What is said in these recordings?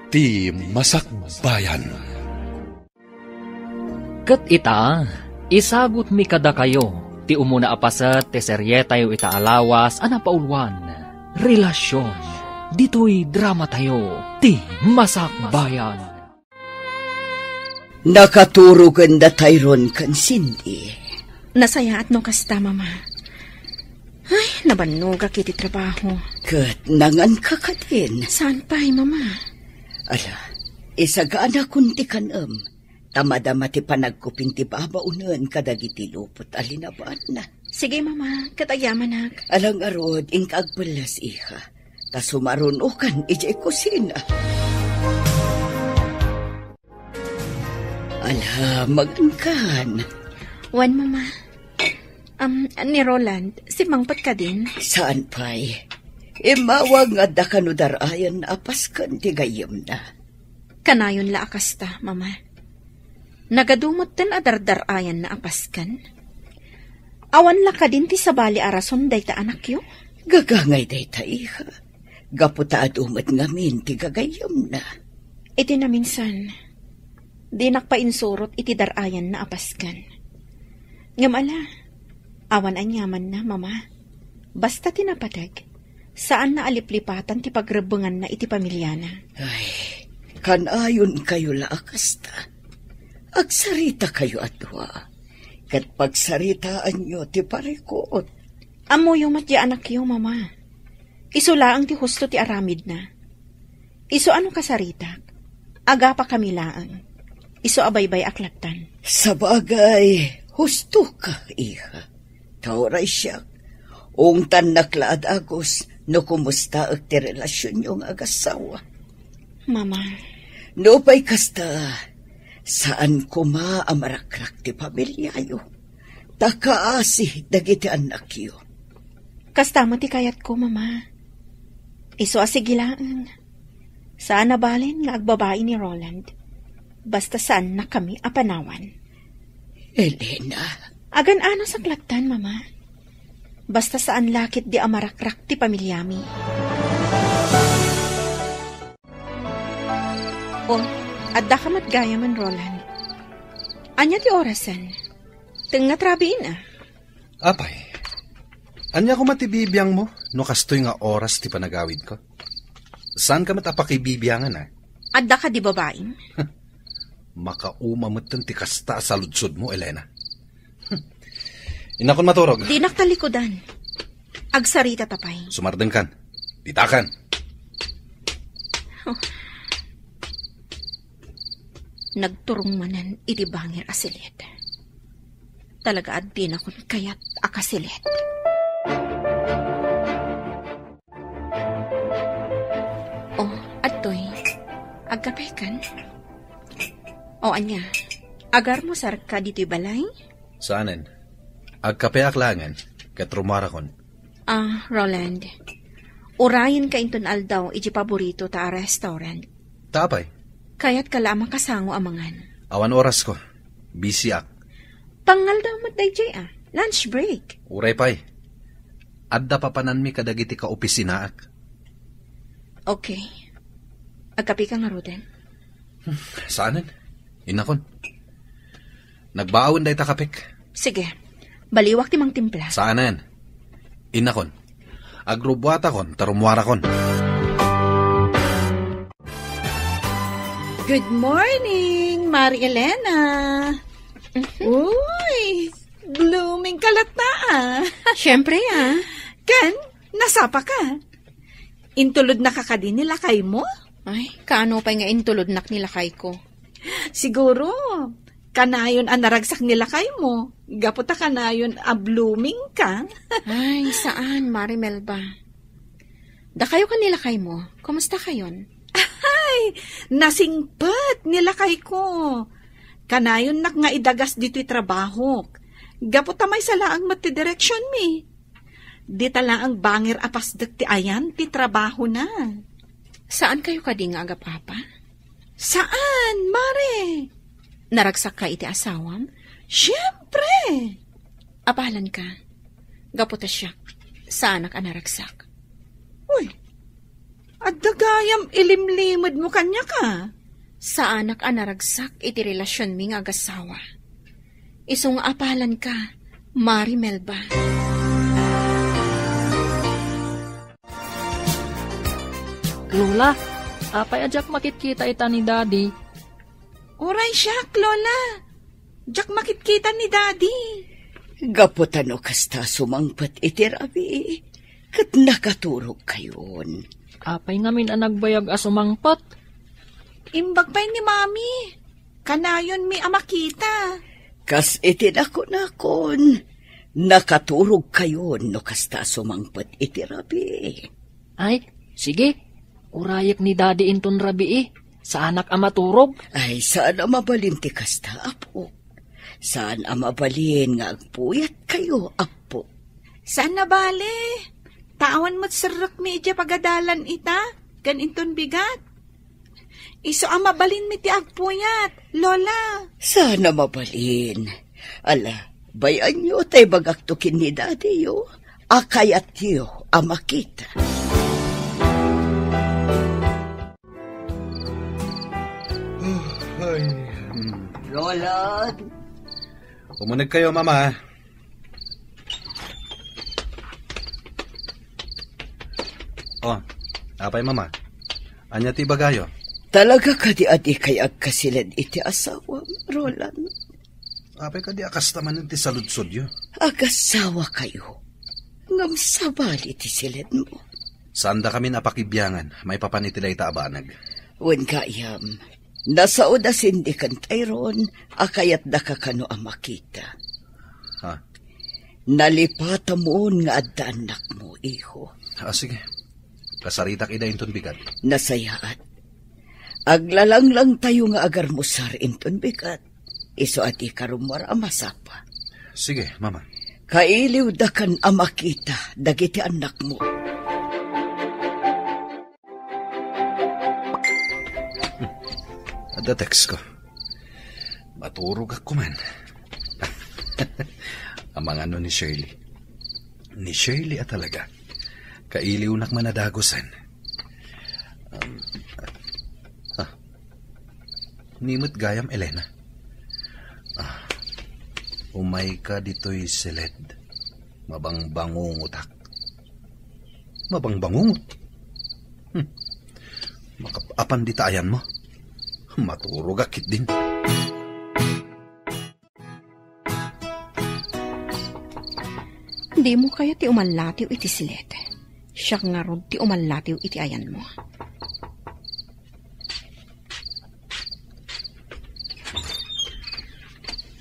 ti Masakbayan. Ket ita, isagot mi kada kayo, ti umuna apasat ti serye tayo ita alawas anapaulwan. Relasyon, dito'y drama tayo, ti Masakbayan. Nakaturugan da tayron kan Cindy. Nasaya at no kasta, mama. Ay, nabanuga kiti trabaho. Kat nangan ka ka din. Saan pa'y, mama? Ala, isagana kunti kanam. Tamadama ti panagkuping ti babaunan kadagiti lupot alinabaan na. Sige, mama, katayamanak. Alang arod, ingkagbalas iha. Ta sumarunukan ijay kusina. Ala, magangkan. Wan, mama. Ni Roland, si Mangpat ka din? Saan pa'y? Imawag nga da kanudarayan apaskan ti gayam na. Kanayon la akasta, mama. Nagadumot ten adardarayan na apaskan. Awan la ka din ti sabali arason day ta anak yo? Gagangay day ta iha. Gaputa adumat ngamin ti gagayam na. Iti na minsan, di nakpainsurot iti darayan na apaskan. Ngamala, awan anyaman na, mama. Basta tinapadag, saan na aliplipatan ti pagrebengan na iti pamilyana? Ay, kanayon kayo laakasta. Agsarita kayo atwa. Kat pagsaritaan nyo ti parikot. Amo yung matya anak yo, mama. Iso laang ti husto ti aramid na. Iso ano kasarita? Aga pa kami laang. Iso abaybay aklatan. Sabagay, husto ka, iha. Tauray siya. Ungtan naklaad agos, no kumusta ag ti relasyon yung agasawa. Mama. No pa'y kasta, saan kuma amarakrak ti pamilyayo. Takaasi dagiti anak yo. Kasta mo ti kayat ko, mama. Iso asigilaan. Saan nabalin nga agbabae ni Roland. Basta saan na kami apanawan. Elena. Agan-ano sa klatan, mama. Basta saan lakit di amarakrak ti pamilyami. Oh, adda ka matgaya man, Roland. Anya ti orasan? Teng natrabiin ah. Apay, anya ko matibibiyang mo, no kastoy nga oras ti panagawid ko? Saan ka matapakibibyangan ah? Adda ka di babaeng? Makaumamatan ti kasta sa ludsod mo, Elena. Inakon maturog. Di naktalikodan. Agsarita tapay. Sumardeng kan. Ditakan. Oh. Nagturong manan iti bangir asilit. Talaga at din akong kayat akasilit. Oh, atoy. Agkapekan? O anya, agar mo sarka dito'y balay? Saanen? Agkape aklangan, kat rumarakon. Roland. Urayan ka inton aldaw iji paborito ta restaurant. Tapay. Kaya't kalama kasango amangan. Awan oras ko. Busy ak. Pangal daw matday jay lunch break. Uray pay. Adda papanan mi kadagiti ka opisina ak. Okay. Agkapi ka nga Roden. Saanen? Inakon. Nagbaawin day takapik. Sige. Baliwak ti mang timpla. Saanen? Inakon. Agrubwata kon, tarumwara kon. Good morning, Mari Elena. Uy, blooming kalata Siyempre Ken, nasapa ka. Intulod na kakadin nila kay mo? Ay, kaano pa nga intulod nak nila kay ko? Siguro, kanayon ang naragsak nila kay mo. Gaputa kanayon a blooming ka. Ay, saan, Mari Melba? Da kayo kanila kay mo. Kumusta kayon? Ay, nasingpat nila kay ko. Kanayon nak nga idagas dito'y trabaho. Gaputa may salaang matidireksyon mi. Di tala ang bangir apasdak ti ayan, ti trabaho na. Saan kayo kading aga, Papa? Saan, Mare? Naragsak ka iti asawam? Siyempre. Apalan ka. Gaputa siya. Saan ka naragsak? Uy, At dagayam ilimlimod mo kanya ka. Sa anak anaragsak iti relasyon mi nga agasawa. Isong apalan ka, Mari Melba. Lola, apay ajak makitkita ita ni Daddy. Oray siyak, Lola. Diyak makitkita ni Daddy. Gaputano kasta sumangpat iti rabi. Kat nakaturog kayon. Apay ngamin ang nagbayag asumangpat. Imbag pa'y ni Mami. Kanayon mi amakita. Kas iti nakon. Nakaturog kayon no kasta sumangpat iti rabi. Ay, sige. Urayak ni Daddy inton rabi sa anak amaturog. Ay, saan mabalin ti kasta, apo? Saan mabalin nga agpuyat kayo, apo? Saan na bale? Tawan mo't sarak medya pagadalan ita. Ganinton bigat. Iso mabalin mi ti agpuyat, Lola. Sana mabalin. Ala, bayan nyo tay bagaktukin ni Daddy yo. Akayat yo amakita. Roland. Umunag kayo, Mama. Oh, apay, Mama. Anya ti bagayo? Talaga ka di adi kay agkasilid iti asawa, Roland. Apay ka di akastaman ti saludsod yo. Agasawa kayo. Ngam sabali ti silid mo. Sanda kami napakibyangan, may papanitila ita abanag. Wen kayam, nasa oda sindikan tayron, akayat da ka kano amakita. Ha? Nalipata mo nga adda anak mo, iho. Sige. Kasaritak ida inton bigat. Nasayaat. Aglalang lang tayo nga agar musar inton bigat. Iso ati karumar amasapa. Sige, Mama. Kailiw da kan amakita, dagiti anak mo. Ada text ko. Maturog ako man. Amang ano ni Shirley. Ni Shirley at talaga. Kailiw nak manadagosan. Nimot gayam, Elena. Umay ka dito'y silid. Mabangbangungutak. Mabangbangungot? Makapapan di taayan mo. Maturog akit din. Di mo kaya ti umalatiw iti silet. Siya nga rod ti umalatiw iti ayan mo.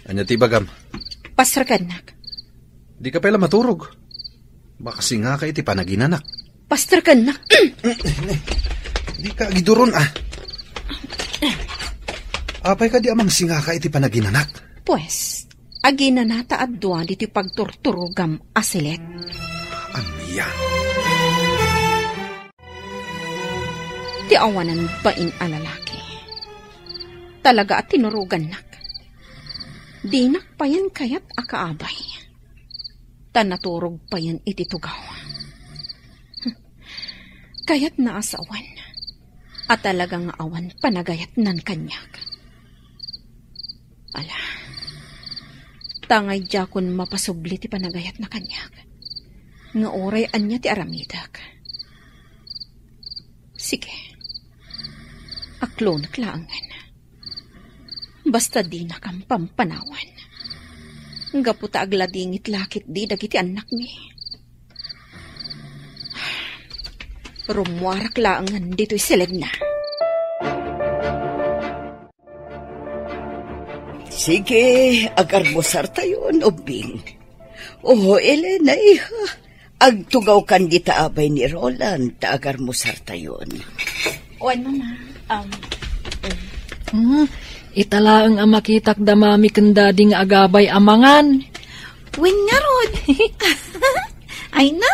Anya ti bagam? Pastrakanak. Di ka pala maturog. Baka singa ka iti panaginanak. Pastrakanak. Di ka giduron Apay ka di amang singa ka iti panaginanak. Pues, aginanata at duwan iti pagturturugam asilet. Anya? Ti awanan bain alalaki. Talaga at tinurugan nak. Dinak pa yan kayat akaabay. Tanaturog pa yan iti tugaw. Kayat na asawan. At talagang awan panagayat nan kanyak. Ala, tangay jakon mapasubli ti panagayat na kanyak. Nga oray anya ti aramidak. Sige, aklo naklaangan. Basta di na kang pampanawan. Gaputa agladingit lakit di dagiti anak mi. Rumwarak laangan dito'y silid na. Sige, agar musar tayo, Obing. Oh, Elena, iha. Agtugaw kan di taabay ni Roland, agar musar tayo. Oan, Mama. Italaang amakitak damami kandading agabay amangan. Wen nga rod. Ay na,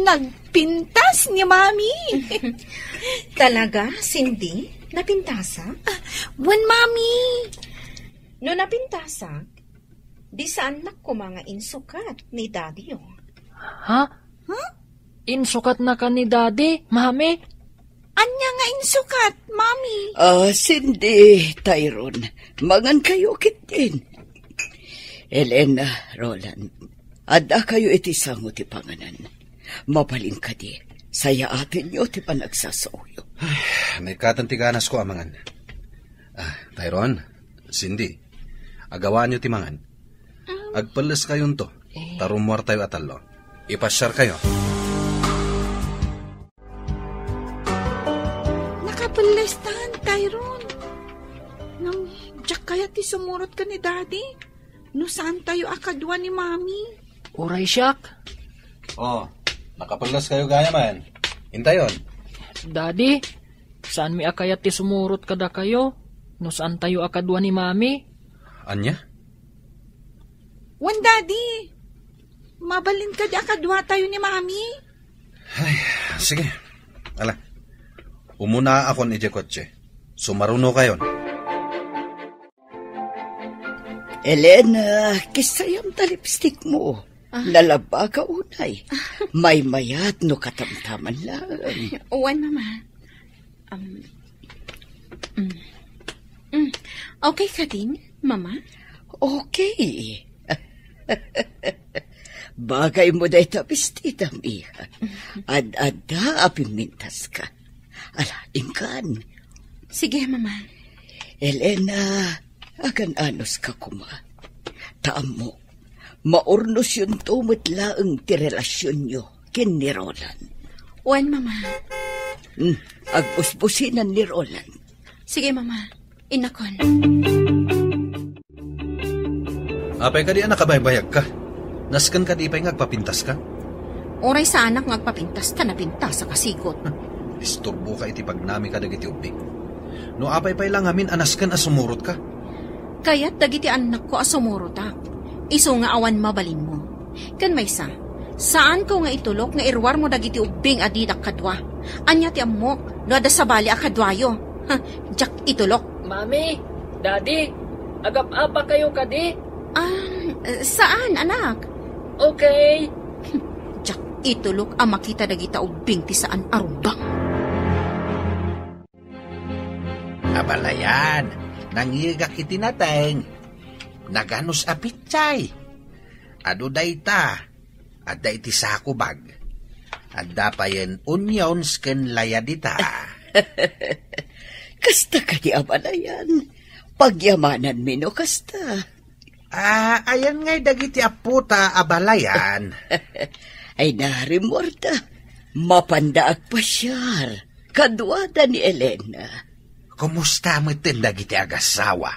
nagpintas ni Mami. Talaga, Cindy? Napintasa? Wen, Mami. No napintasa, di saan na ko mga insukat ni Daddy yun. Ha? Insukat na ka ni Daddy, Mami? Anya nga insukat, Mami. Cindy, Tyrone, mangan kayo kitin. Elena, Roland, ada kayo iti sango ti panganan. Mabalin ka di, saya atin nyo ti panagsasauyo. May katantiganas ko amangan. Tyrone, Cindy, agawaan nyo ti mangan. Agpalas kayon to, tarumwar tayo atalo. Ipasyar kayo. Nakapalastahan, Tyrone. Nang diyak kaya ti sumurot ka ni Daddy? No saan tayo akadwa ni Mami? Uray siyak. Nakapalas kayo gaya man. Intayon. Daddy, saan mi akayat ti sumurot kada kayo? No saan tayo akadwa ni Mami? Anya? Wan, Daddy. Mabalin ka di akadwa tayo ni Mami? Sige. Ala. Umuna ako ni kotse. Sumaruno kayon. Elena, kisayam ta lipstick mo. Lalaba ka unay. May mayat no katamtaman lang. Wan, Mama. Okay ka din, Mama? Okay. Bagay mo dahi tapistita, miha. Ad-ada apimintas ka. Ala, ingkan. Sige, Mama. Elena, agan anos ka kuma. Taam mo, maurnos yun tumitlaang ti relasyon nyo kin ni Roland. Wan, Mama. Agbusbusinan ni Roland. Sige, Mama. Inakon. Apay ka di nakabaybayag ka. Naskan ka di pa'y ngagpapintas ka. Oray sa anak ngagpapintas ta napintas sa kasigot. Isturbo ka iti pagnami ka dagiti ubing. No apay pa'y lang amin anaskan asumurot ka. Kaya't dagiti anak ko asumurotak. Iso nga awan mabalin mo. Kan maysa, saan ko nga itulok nga irwar mo dagiti ubing adidak kadwa. Anya ti amok, no ada sabali akadwayo. Jak itulok. Mami, Daddy, agap-apa kayo kadi? Saan, anak? Okay. Jak itulok ang makita dagita ubing ti saan arumbang. Abalayan, nangigak itinateng. Naganos apitsay. Ado dayta, adda iti sakubag. Adda payen onions ken layadita. Kasta ka di abalayan. Pagyamanan mino kasta. Ayan ngay dagiti aputa abalayan. Ay narimorta. Mapandaag pasyar. Kadwada ni Elena. Kumusta mo itin dagiti agasawa?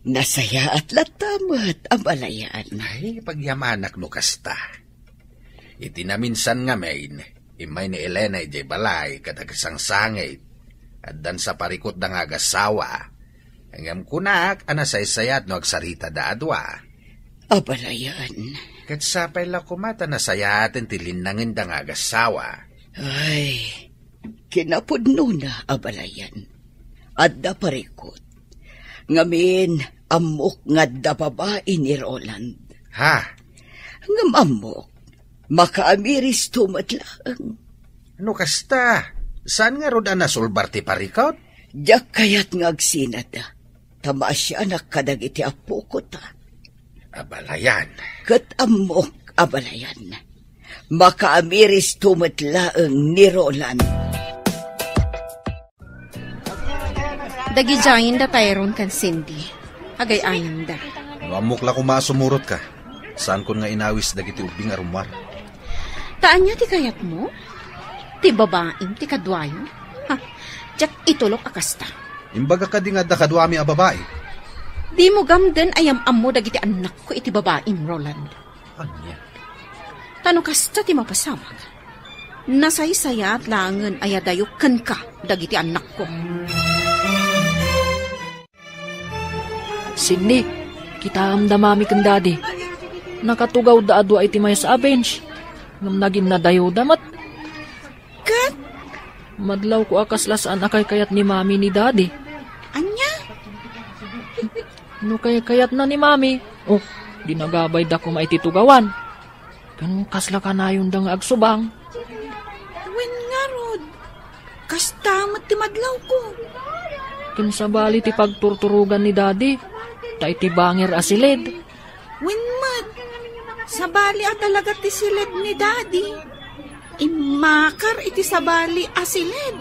Nasaya at latamat abalayan. Ay, pagyamanak no kasta. Iti na minsan nga main, imay ni Elena ijay balay kadagasang sangit. At dan sa parikot ng agasawa. Hanggang kunak, anasaysayat no agsarita daadwa. Abalayan. Kat sapay la kumata nasayatin tilinangin ng agasawa. Ay, kinapudno na abalayan. Adda parikot. Ngamin, amok nga da babae ni Roland. Ha? Ngam amok, makaamiris tumatlang. Ano kasta? Saan nga roda nasulbar ti parikot? Diyak kayat nga agsinada. Tama siya nakadagiti apo ko ta. Abalayan. Kat amok, abalayan. Makaamiris tumatlaang ni Roland. Dagijayin da Tyrone kan Cindy. Agayayin da. No amok la kumasumurot ka. Saan kon nga inawis dagiti ubing arumar? Taan niya ti kayat mo? Ti babaeng ti kadwayo? Jak itulok akasta. Imbaga ka di nga da kadwami a babae. Di mo gamden ayam-am mo dagiti anak ko iti babaeng Roland. Anya? Tano kasta ti mapasawag. Nasaysaya at langan ayadayo kan ka dagiti anak ko. Sidney, kita amdamami kan Daddy. Nakatugaw da adwa iti may sa bench. Ngam naging nadayo damat. Kat? Madlaw ko akaslasaan akay kayat ni Mami ni Daddy. Anya? No kayat na ni Mami. Oh, dinagabay da ko maititugawan. Kan kasla ka na yung dang agsubang. Wen nga, Rod. Kasta tamot ti madlaw ko. Kinsabali ti pagturturugan ni daddy, ta iti banger asilid. Winmat, sabali at talaga ti silid ni daddy. Imakar iti sabali asilid.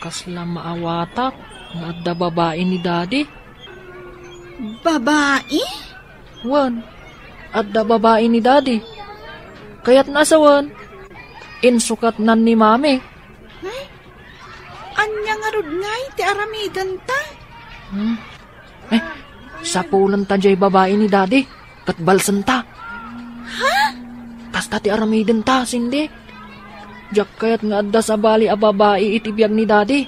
Kasla maawatak, nga adda babae ni daddy. Babae? Wan, adda babae ni daddy. Kaya't nasawan, insukat nan ni mami. Anya nga rod ngay ti aramidan ta? Sapulan ta jay babae ni daddy, katbalsan ta. Ha? Kasta ti aramidan ta, sindi. Jak kayat nga adda sa bali a babae itibiyag ni daddy.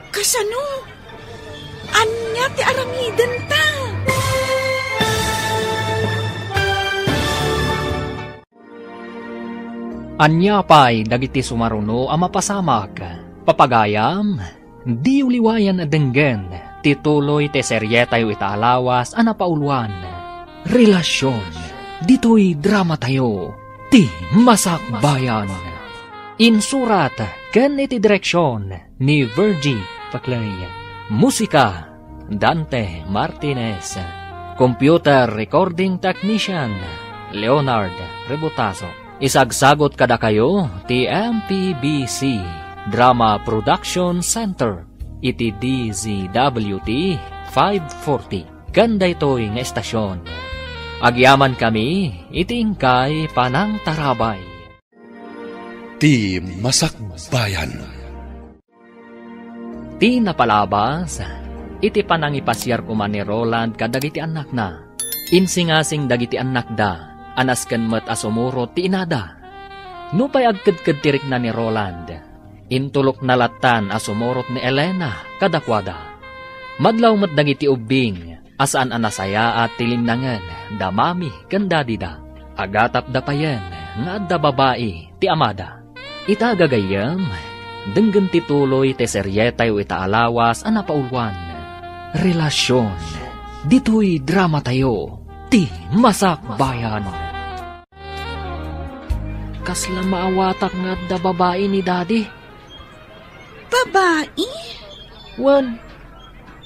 Kasano? Anya ti aramidan ta? Anya pa'y dagiti sumaruno a mapasamak. Papagayam, di uliwayan denggen, tituloy te serye tayo itaalawas a napauluan. Relasyon, dito'y drama tayo, ti masakbayan. Insurat, ken iti direksyon ni Virgie Paclay. Musika, Dante Martinez. Computer Recording Technician, Leonard Rebutazo. Isagsagot kada kayo, ti MPBC Drama Production Center, iti DZWT 540. Ganda ito'y nga estasyon. Agyaman kami, iti ingkay Panang Tarabay. Ti Masakbayan. Ti napalabas, iti panangipasyar kuman ni Roland kadagiti anak na. Insingasing dagiti anak da, anasken met asumurot ti inada. Nupay agkadkad tirik na ni Roland, intulok na latan asumurot ni Elena kadakwada. Madlaw met dagiti ubing, asaan anasaya at tilinangan, damami kandadida. Agatap dapayan, nga adda babae ti amada. Itagagayam, denggan tituloy te serye tayo itaalawas ana paulwan. Relasyon, dito'y drama tayo, ti masakbayan. Kasla maawatak nga da babae ni daddy. Babae? Wan,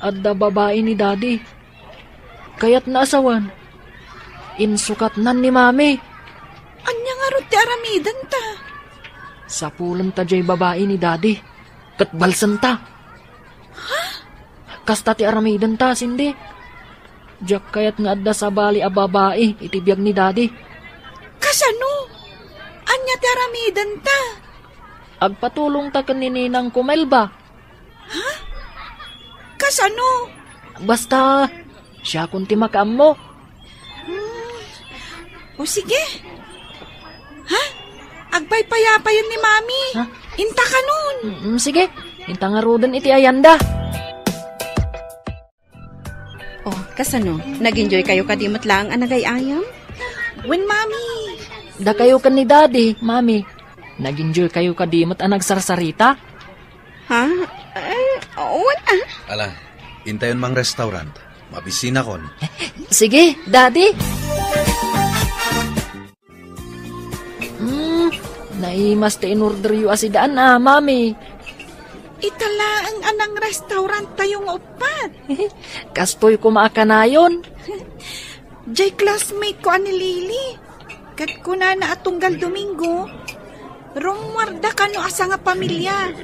adda babae ni daddy. Kaya't naasawan, insukat nan ni mami. Anya nga rod ti aramidan ta? Sapulan ta jay babae ni daddy, katbalsan ta. Ha? Kasta ti aramidan ta, sindi. Jak kayat nga adda sa bali a babae, itibiyag ni daddy. Kasano? Anya ti aramidan ta? Agpatulong ta kanininang kumelba. Ha? Kasano? Basta, siya kung ti makaam mo. O sige. Ha? Agpaypayapayan ni mami. Ha? Inta ka nun. Sige, inta nga rodan iti ayanda. Oh, kasano? Nag-enjoy kayo kadimot lang ang nagayayam? When mami. Da kayo kan ni daddy, mami. Nag-enjoy kayo kadimot ang nagsarsarita? Ha? Wala. Ala, intayon mang restaurant. Mabisina kon. Sige, daddy. Naimas te in-order yu asidaan mami. Itala ang anang restaurant tayong upat. Kastoy kumaakanayon. Jay classmate ko ani Lily. Kat kuna na atunggal Domingo. Rumwarda ka no asa nga pamilya.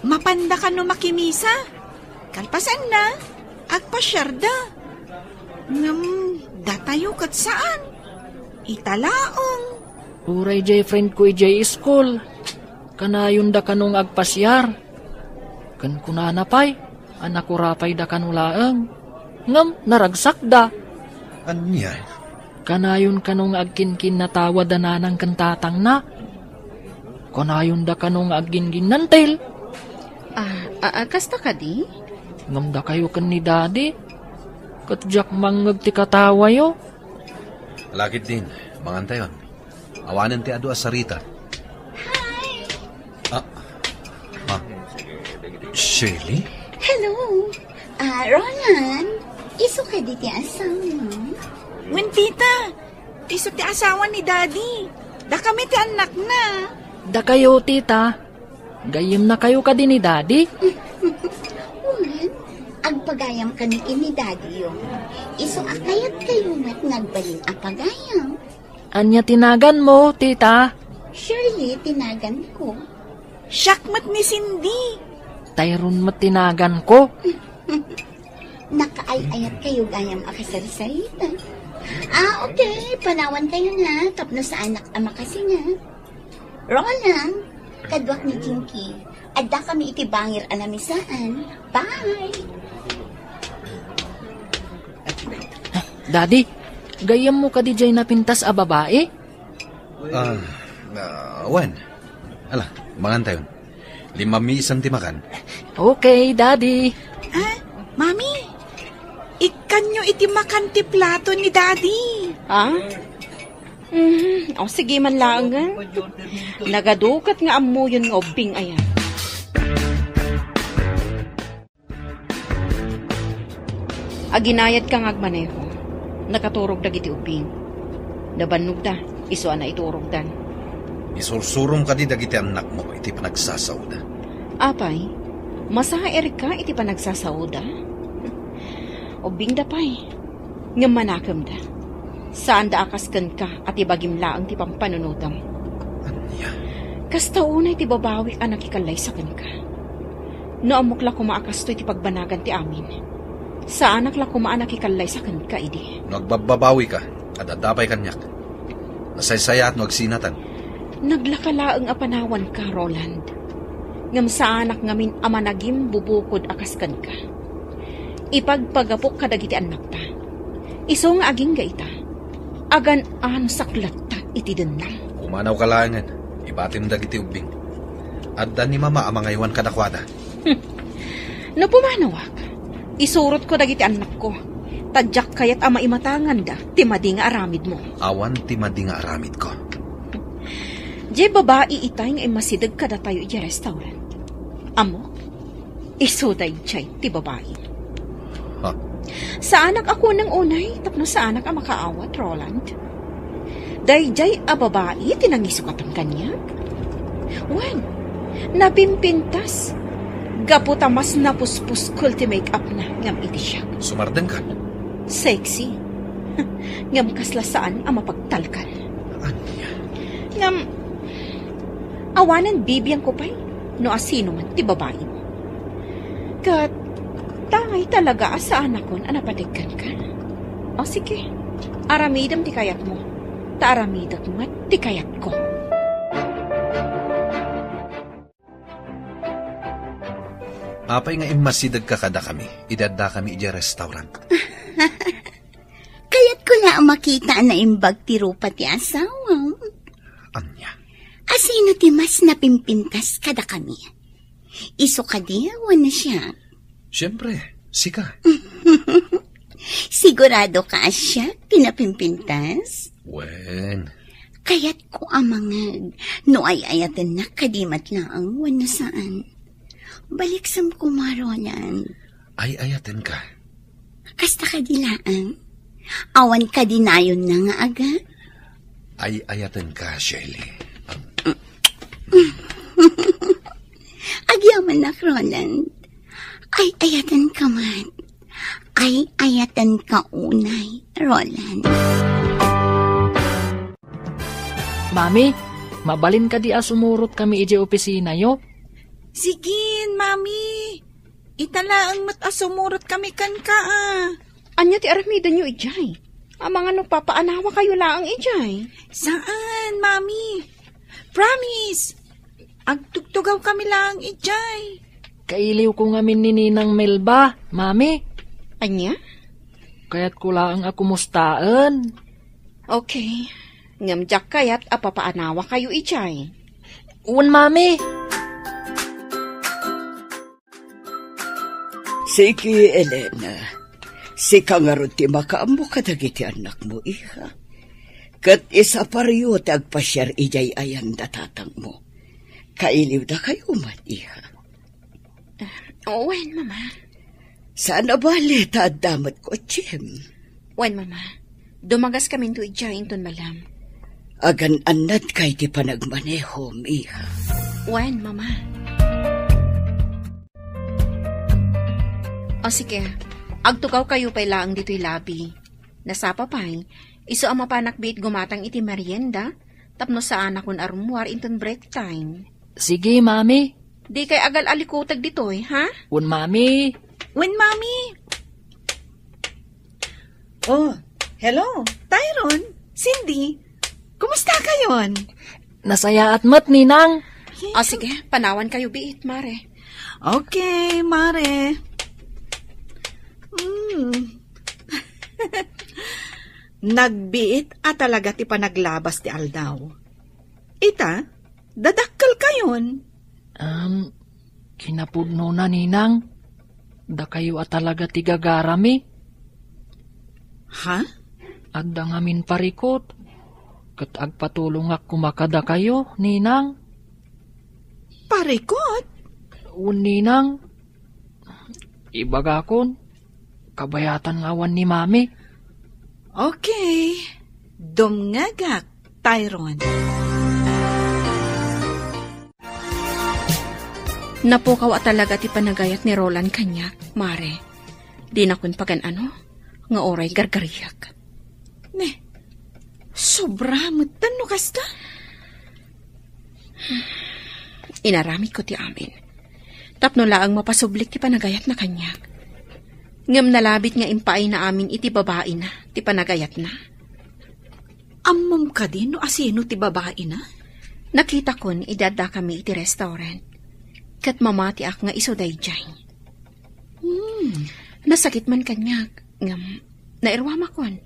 Mapanda ka no makimisa. Kalpasan na. Agpasyarda. Datayo kat saan? Italaong. Uray jay friend ko jay school. Kanayon da kanong agpasyar. Kan kunanapay, anak ko rapay da kanulaang. Ngam, naragsak da. Anya? Kanayon kanong agkinkin na tawa da nanang kantatang na. Kanayon da kanong agingin nantil. Kasta ka di? Ngam da kayo kan ni daddy. Katjak mangag ti katawa yo. Lakit din, mangantayon. Awanan ti adu asarita. Shirley? Hello. Roland. Iso ka di ti asawa. Wen tita. Iso ti asawa ni daddy. Da kami ti anak na. Da kayo, tita. Gayem na kayo ka din ni Daddy? Uman, agpagayam ka ni Daddy yung. Iso akayat kayo mat nagbalin apagayam. Anya tinagan mo, tita? Surely, tinagan ko. Syakmat ni Cindy. Tayron matinagan ko. Nakaay-ayat kayo gayam akasarisarita. Okay. Panawan kayo na. Tapno sa anak ama kasi nga. Roland, kadwak ni Jinky. Adda kami itibangir anamisaan. Bye! Daddy, gayam mo ka di jay napintas a babae? Wan. Ala, mangan tayo. 5 misan timakan. Okay, Daddy. Mami, ikanyo iti makan ti plato ni Daddy. Ha? O sige man lang nga. Nagadukat nga amo yun nga ubing ayan. Aginayad ka nga agmaneho. Nakaturog dagiti ubing. Nabannog da, iso na iturog dan. Isursurom ka di dagiti anak mo, iti panagsasawda. Apay, masaher ka iti panagsasawda? Ubing da pay, nga manakam da. Saan da akaskan ka at ibagim laang ti pampanunutam? Anya? Kastaunay ti babawi ka nakikalay sa kan ka. No amok la kumaakas to iti pagbanagan ti amin. Saan akla kumaan nakikalay sa kan ka, idi? Nagbababawi ka, at adapay kanyak. Nasaysaya at nagsinatan. Naglakalaang apanawan ka, Roland. Ngam sa anak ngamin amanagim bubukod akaskan ka. Ipagpagapok ka dagiti anak ta. Iso nga aging gaita. Agan ano saklat ta iti denang. Umanaw ka langan, ibatim dagiti ubing. Adda ni mama amangaywan kadakwada. No pumanawak, isurot ko dagiti anak ko. Tadyak kayat ama imatangan da, timadi nga aramid mo. Awan timadi nga aramid ko. Di babae itay nga imasidag ka da tayo iti restaurant. Amo, isuday chay ti babae. Ha? Sa anak ako ng unay, tapno sa anak ang makaawat, Roland. Dayjay a babae, tinangisukat ang kanya. Wan, napimpintas. Gaputa mas napuspus ti make-up na, ngam iti siya. Sumardeng ka? Sexy. Ngam kasla saan ang mapagtalkan. Anya? Ngam, awanan bibiyang ko pa'y, no asino man ti babae mo. Kat, tangay talaga sa anak kon anapatigkan ka. O sige, aramidam ti kayat mo. Ta aramidak mat ti kayat ko. Apay nga imasidag ka kada kami. Idadda kami iti restaurant. Kayat ko na makita na imbag ti rupa ti asawa. Anya? Asino ti mas napimpintas kada kami? Iso ka di, na siya. Siyempre, sika. Sigurado ka siya, pinapimpintas? Wen. Kayat ko amangag, no ay ayatan na kadimat laang wano saan. Baliksam ko marolan. Ay ayaten ka. Kasta ka dilaan. Awan ka dinayon na nga aga. Ay ayaten ka, Shelly. Agyaman na, Roland. Ay ayatan ka man. Ay ayatan ka unay, Roland. Mami, mabalin ka di asumurot kami iji opisina yo. Sigin, Mami. Italaang matasumurot kami kan ka Anya ti aramida nyo ijay. Amang ano papaanawa kayo laang ijay. Saan, Mami? Promise. Agtugtugaw kami lang ijay. Kailiw ko ngamin ni Ninang Melba, Mami. Anya? Kaya't ko lang akumustaan. Okay. Ngamjak kayat apapaanawa kayo ijay. Un, Mami. Sige, Elena. Sika nga ron ti makaambo kadagiti anak mo, iha. Kat isa pariyo tagpasyar ijay ayan datatang mo. Kailiw da kayo man, iha. Wen, Mama. Sana bali taadamat ko, Jim. Wen, Mama. Dumagas kami to ijay inton malam. Agan anad kay ti panagmanehom, iha. Wen, Mama. O sige, agtugaw kayo pa'y laang dito'y labi. Nasapa pa'y, iso ang mapanakbit gumatang iti merienda, tapno sa anak kun armuar inton break time. Sige, mami. Di kay agal alikutag dito'y, ha? Un, mami. When, Mami? Oh, hello, Tyron, Cindy. Kumusta kayon? Nasaya at mat, ninang. O sige, panawan kayo biit, mare. Okay, Mare. Nagbiit at talaga ti panaglabas ti Aldaw. Ita, dadakkel kayon. Kinapudno na, ninang. Da kayo at talaga ti gagarami. Ha? At da ngamin parikot. Kat agpatulong ak kumakada kayo, ninang. Parikot? Ninang. Ibagakon. Kabayatan ngawan ni mami. Okay. Dumngagak, Tyron. Napukaw at talaga ti panagayat ni Roland kanyak, mare. Di na kun pagan ano, nga oray gargariyak. Ne, sobra mutan no kasta? Inaramid ko ti amin. Tapno laang mapasublik ti panagayat na kanyak. Ngam nalabit nga impaay na amin iti babae na, ti panagayat na. Ammom ka din no asino ti babae na? Nakita kon idada kami iti restaurant. Kat mamati ak nga iso dayjay. Nasakit man kanyak, ngam nairwama kon.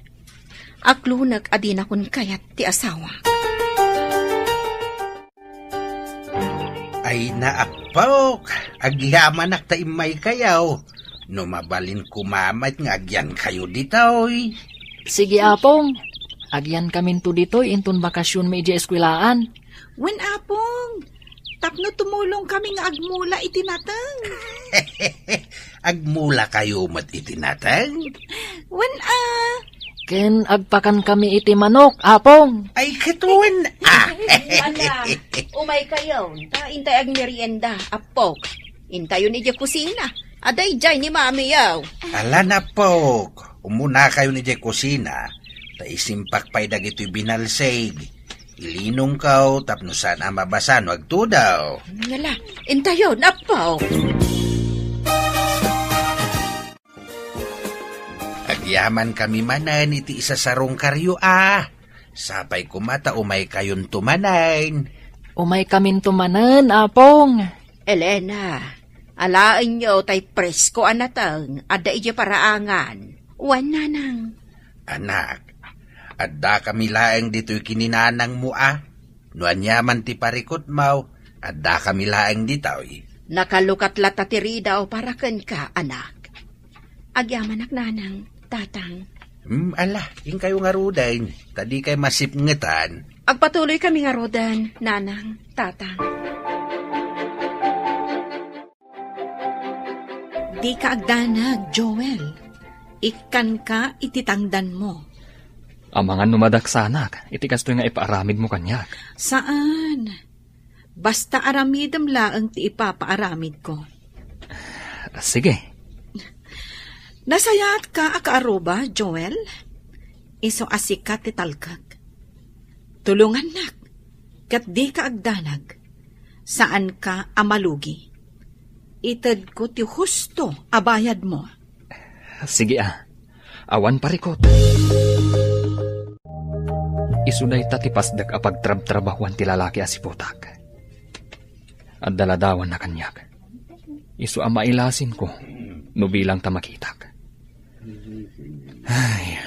Aklunag adina kon kayat ti asawa. Ay naapok, agyaman ak taimay kayaw. No mabalin kumamat nga agyan kayo ditoy. Sige, apong. Agyan kamin to ditoy intun bakasyon may di eskwelaan. When, Apong? Tapno tumulong kami nga agmula itinatang. Agmula kayo mat itinatang? When, Ken agpakan kami iti manok, apong. Ay katuan. Ala, umay kayo. Ta intay ag merienda, apok. Intayon ni kusina. Aday jay ni mami yaw. Ala na po. Umuna kayo ni Jay kusina. Ta isimpak pa'y dagito'y binalsig. Ilinong kao, tapno sana mabasan, wag to daw. Ngala, intayon, apaw. Agyaman kami manan, iti isa sarong karyo Sapay kumata, umay kayon tumanain. Umay kamin tumanan, apong. Elena, alaan nyo tay presko anatang, ada ije paraangan. Wan nanang. Anak, adda kami laeng dito'y kininanang mo Nuan yaman ti parikot mau, adda kami laeng dito'y. Nakalukat lata ti ridaw para ken ka, anak. Agyaman ak nanang, tatang. Ala, yung kayo nga rudain. Tadi kay masipngetan. Agpatuloy kami nga rodan, nanang, tatang. Di ka agdanag, Joel. Ikan ka ititangdan mo. Amangan numadaksanak, iti kastoy nga ipaaramid mo kanyak. Saan? Basta aramidam laang ti ipapaaramid ko. Sige. Nasayat ka akaaruba, Joel? Iso asikat ti talkag. Tulungan nak, kat di ka agdanag. Saan ka amalugi? Itad ko ti husto abayad mo. Sige awan parikot. Isunay tatipasdag apag trab-trabahuan ti lalaki asiputak. At daladawan na kanyak. Isu mailasin ko, no bilang tamakitak. Ay,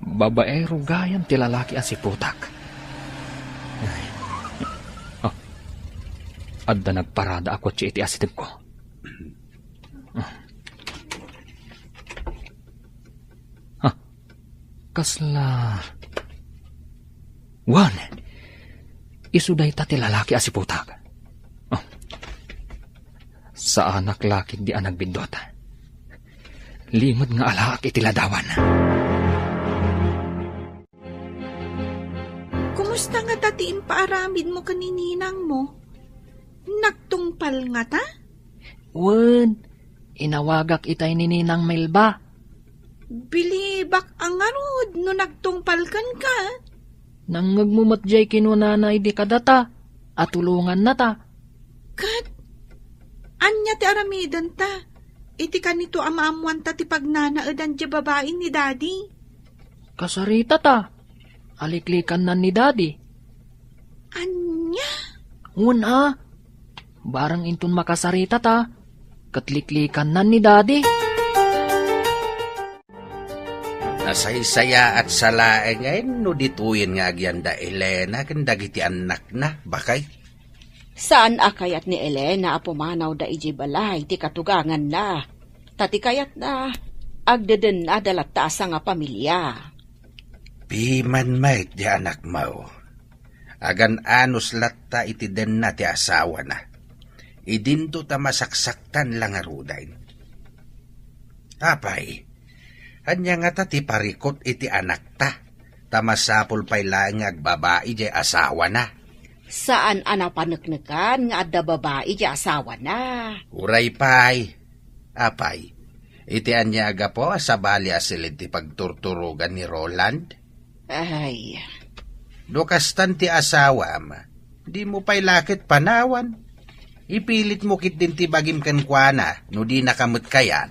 babaero gayam ti lalaki asiputak. Ay. Oh, adda nagparada ako ti iti asitib ko. Kasla... Wan, isuday ta ti lalaki asiputak. Oh. Sa anak lakid di anak bindot. Limod nga alaak itiladawan. Kumusta nga tatiin paaramid mo kanininang mo? Nagtungpal nga ta? Wan, Inawagak itay ni Ninang Melba. Bilibak ang arod no nagtungpalkan ka. Nang ngagmumatjay kinunanay di kadata, at tulungan na ta. Kat, anya ti aramidan ta. Iti ka nito amaamuan ta ti pagnanaadan di babae ni daddy. Kasarita ta. Aliklikan na ni daddy. Anya? Una, barang intun makasarita ta. Katliklikan na ni daddy. Nasaysaya at salaeng ay no dituyin nga agyan da Elena kanda giti anak na, bakay? Saan akayat ni Elena apumanaw da iji balay ti katugangan na. Tati kayat na agdeden na dalatasa nga pamilya. Piman mait di anak mo. Agan anos latta iti den na ti asawa na. Idinto ta masaksaktan lang arudain. Apay, anya nga ta ti parikot iti anak ta. Tamasapol pa'y lang agbabae di asawa na. Saan anapaneknekan nga adda babae di asawa na? Uray pa'y. Apay, iti anya aga po sa bali asilid ti pagturturugan ni Roland. Ay, Dokastan ti asawa ma. Di mo pa'y lakit panawan. Ipilit mo kit din ti bagim kankwana no di nakamot kayan.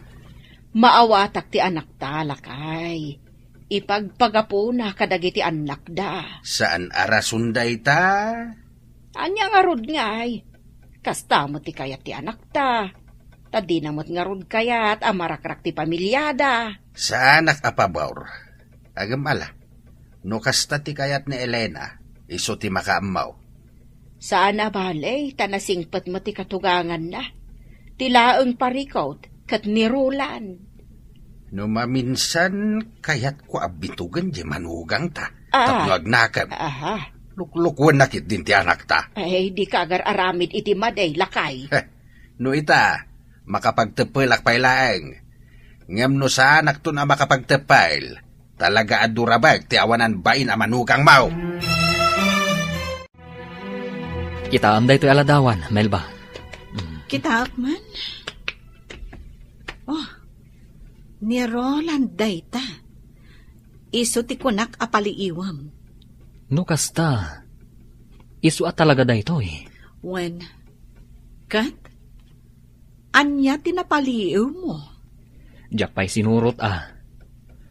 maawatak ti anak ta, lakay. Ipagpagapuna kadagiti anak da. Saan arasunday ta? Anya nga rod ngay. Kasta mo ti kayat ti anak ta. Tadi na mo't nga rod kayat amarakrak ti pamilyada. Sa anak apabaur. Agam ala. No kasta ti kayat ni Elena, iso ti makaamaw. Saan abalay, tanasingpat mo ti katugangan na. Tilaang parikot, kat nirulan. No maminsan, kayat ko abitugan di manugang ta. Ah. Tapno agnakam. Aha. Luklukwan nakit din ti anak ta. Ay, di ka agar aramid iti maday, lakay. No ita, makapagtepelak pay laeng. Ngem no sa anak to na makapagtepel, talaga adurabag ti awanan bain a manugang mau. Kita amday to'y aladawan, Melba. Kita man. Oh, ni Roland dayta. Iso ti kunak apaliiwam. No kasta, isu at talaga da ito eh. When, kat, anya tinapaliiw mo? Diyak pa'y sinurot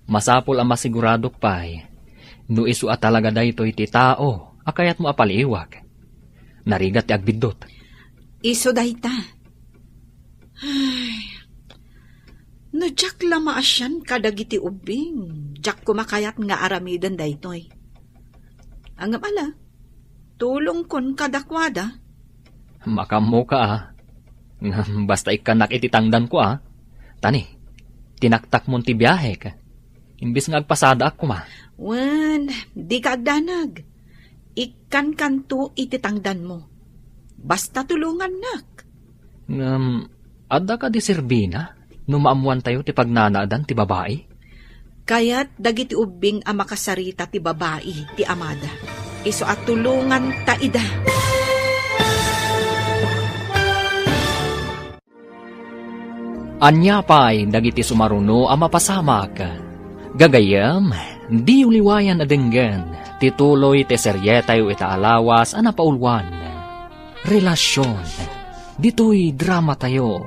Masapol ang masiguradok pa'y, no isu at talaga da ito iti tao, akayat mo apaliiwag. Narigat ti agbidot. Iso dayta. Ay, no jak lamaasyan kadagiti ubing. Jak kumakayat nga aramidan daytoy. Angam ala, tulong kon kadakwada. Makamo ka Basta ikanak ititangdan ko Tani, tinaktak mo ti biyahe ka. Imbis nga agpasada ako Wan, di ka agdanag. Ikan kanto ititangdan mo. Basta tulungan nak. Adda ka di Serbina? Numaamuan tayo ti pagnanaadan ti babae? Kaya't dagiti ubing ang makasarita ti babae ti amada. Iso at tulungan ta ida. Anya pa'y dagiti sumaruno ang mapasamak. Gagayam, di uliwayan adenggan. Tituloy ti seryetayo itaalawas ang napaulwan. Relasyon. Dito'y drama tayo.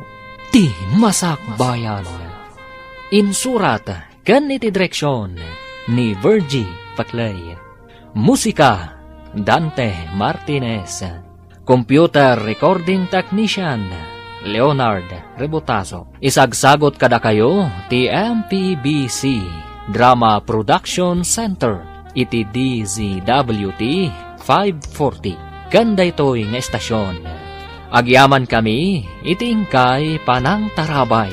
Ti Masakbayan. Insurat kan iti direksyon ni Virgie Paclay. Musika Dante Martinez. Computer Recording Technician Leonard Rebotaso. Isagsagot kada kayo ti MPBC Drama Production Center. Iti DZWT 540. Ganda ito'y nga estasyon. Agyaman kami, itingkay panang tarabay.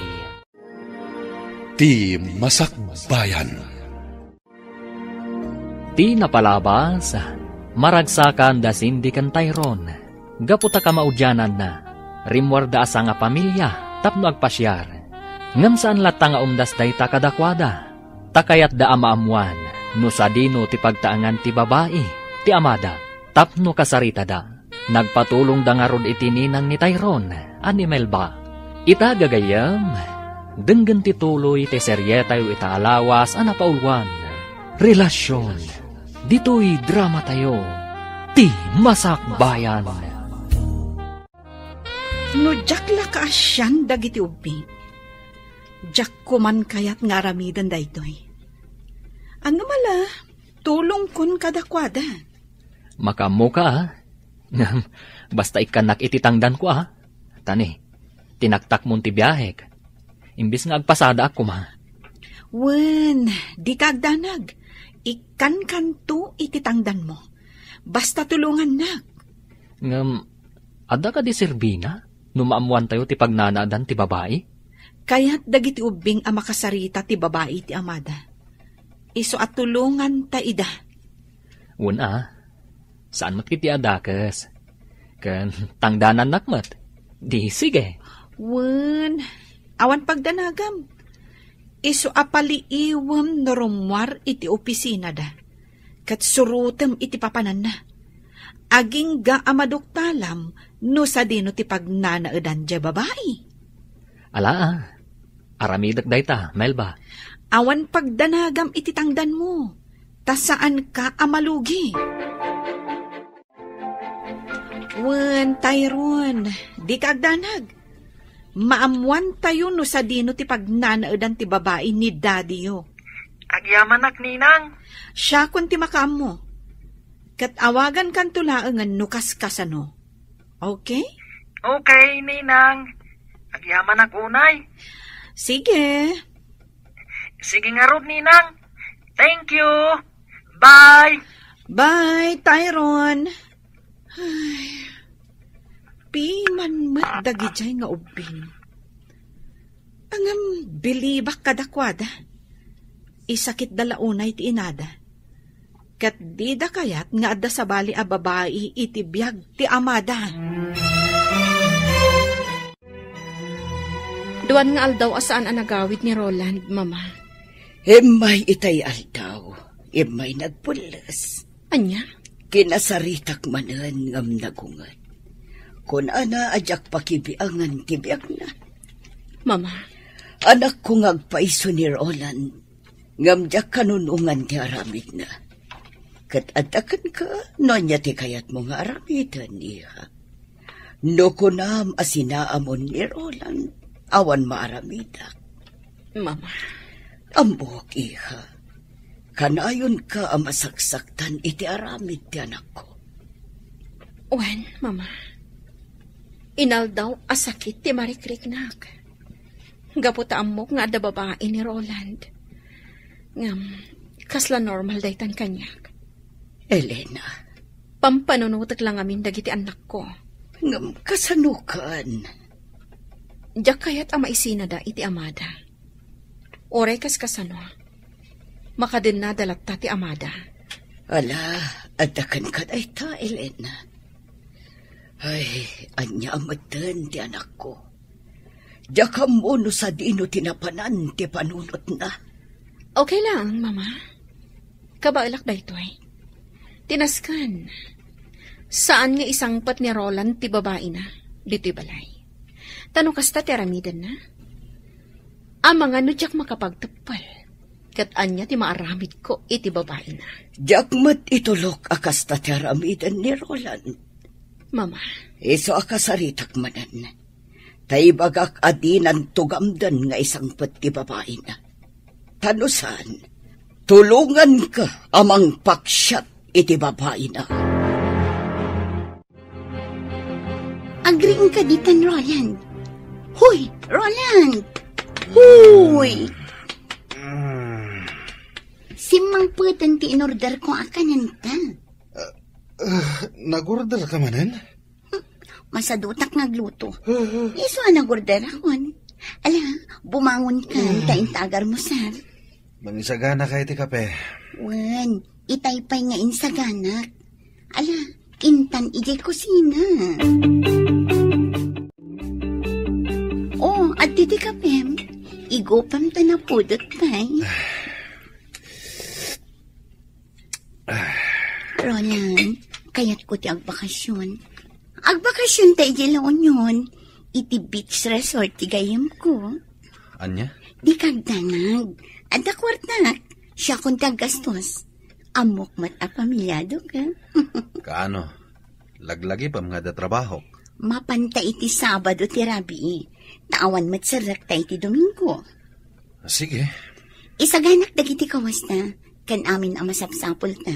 Ti Masakbayan. Ti napalabas, maragsakan da sindi kan Tyrone. Gaputa ka maudyanan na, rimwarda asa nga pamilya, tapno agpasyar. Ngam saan lata nga umdas day takadakwada, takayat da amaamuan. No sa dino ti pagtaangan ti babae, ti amada, tapno kasarita da. Nagpatulong da nga rod iti ninang ni Tyrone, ani Melba. Ita gagayam, denggan ti tuloy ti serye tayo itaalawas a napaulwan. Relasyon, dito'y drama tayo, ti Masakbayan. No jak la ka asyan dagiti ubing. Jak kuman kayat nga aramidan daytoy. Ano mala, tulong kun kadakwada. Makamo ka, basta ikanak ititangdan ko Tani, tinaktak mo ti biyahek. Imbis nga agpasada ako Wen, di kagdanag. Ikan kanto ititangdan mo. Basta tulungan nak. Ada ka di Serbina? Numaamuan tayo ti pagnanadan ti babae? Kaya't dagiti ubing a makasarita ti babae ti amada. Iso at tulungan ta ida. Saan mat kiti adakas? Kan tangdanan nakmat. Di sige. Wen, awan pagdanagam. Iso apaliiwam no rumwar iti opisina da. Kat surutem iti papanan na. Aging ga amaduktalam no sa dino ti pagnanaadan dya babae. Aramidak dayta, Melba. Awan pagdanagam iti tangdan mo. Ta saan ka amalugi? Wen, Tyrone, di ka agdanag. Maamuan tayo no sa dino ti pagnanaadan ti babae ni daddy yo. Agyamanak, ninang. Siya kun ti makaam mo. Kat awagan kan tulaangan no kaskasano. Okay? Okay, ninang. Agyamanak unay. Sige. Sige nga rod, ninang. Thank you. Bye. Bye, Tyrone. Ay, piman matdagi jay nga ubing. Angam bilibak kadakwada. Isakit dalaunay ti inada. Kat di da kayat nga adda sa bali a babae iti biyag ti amada. Duwan nga aldaw asaan ang nagawid ni Roland, Mama. May itay aldaw. May nagpulas. Anya? Kinasaritak manan ngam nagungan. Kun ana ajak pakibiangan tibiyag na. Mama. Anak ko ngagpaiso ni Roland. Ngam jak kanunungan ti aramid na. Kat adakan ka, no niya ti kayat mo nga aramidan niya. No kunam asinaamon ni Roland, awan maaramidak. Mama. Ambok, iha. Kanayon ka ang masaksaktan iti aramid ti anak ko. Wen, Mama. Inaldaw asakit ti marikriknak. Gaputa amok nga da babae ni Roland. Ngam, kasla normal daytan kanyak. Elena. Pampanunutak lang amin dagiti anak ko. Ngam, kasanukan. Diyak kayat ama isinada iti amada. Oray kas kasano. Makadin na dalata ti amada. Ala, adakan ka na ita, Elena. Ay, anya amatan ti anak ko. Diakam mo no sa dino tinapanan ti panunot na. Okay lang, Mama. Kabailak da ito eh. Tinaskan. Saan nga isangpat ni Roland ti babae na? Dito'y balay. Tanong kasta ti aramidan na? Ang mga nudyak makapagtapal. Kat anya ti maaramid ko iti babae na. Diakmat itulok akas ta ti aramidan ni Roland. Mama. Iso akasaritak manan. Taibagak adinan tugamdan nga isangpat ti babae na. Tanusan, tulungan ka amang paksyat iti babae na. Agreeing ka ditan, Roland. Huy, Roland! Huy! Simang putan ti inorder ko akanan ta. Nag-order ka manan? Masadutak nagluto. Iso nag-order akon. Ala, bumangon ka, taintagar mo, sir. Mangisagana ka iti kape. Wan, itaypay nga insaganak. Ala, intan ijay kusina. Oh, at titi kapem, igopam ta na pudot pay. Roland, kayat ko ti agbakasyon. Agbakasyon tayo di laon yun. iti beach resort ti gayam ko. Anya? Di kagdanag. Ada kwartak. Siya kung tagastos. Amok mat a pamilyado ka. Kaano? Laglagi pa mga trabaho. Mapanta iti Sabado ti Rabi. Taawan mat sarak ta iti Domingo. Sige. Isaganak dagiti kawas na. Kan amin ang masapsapol ta.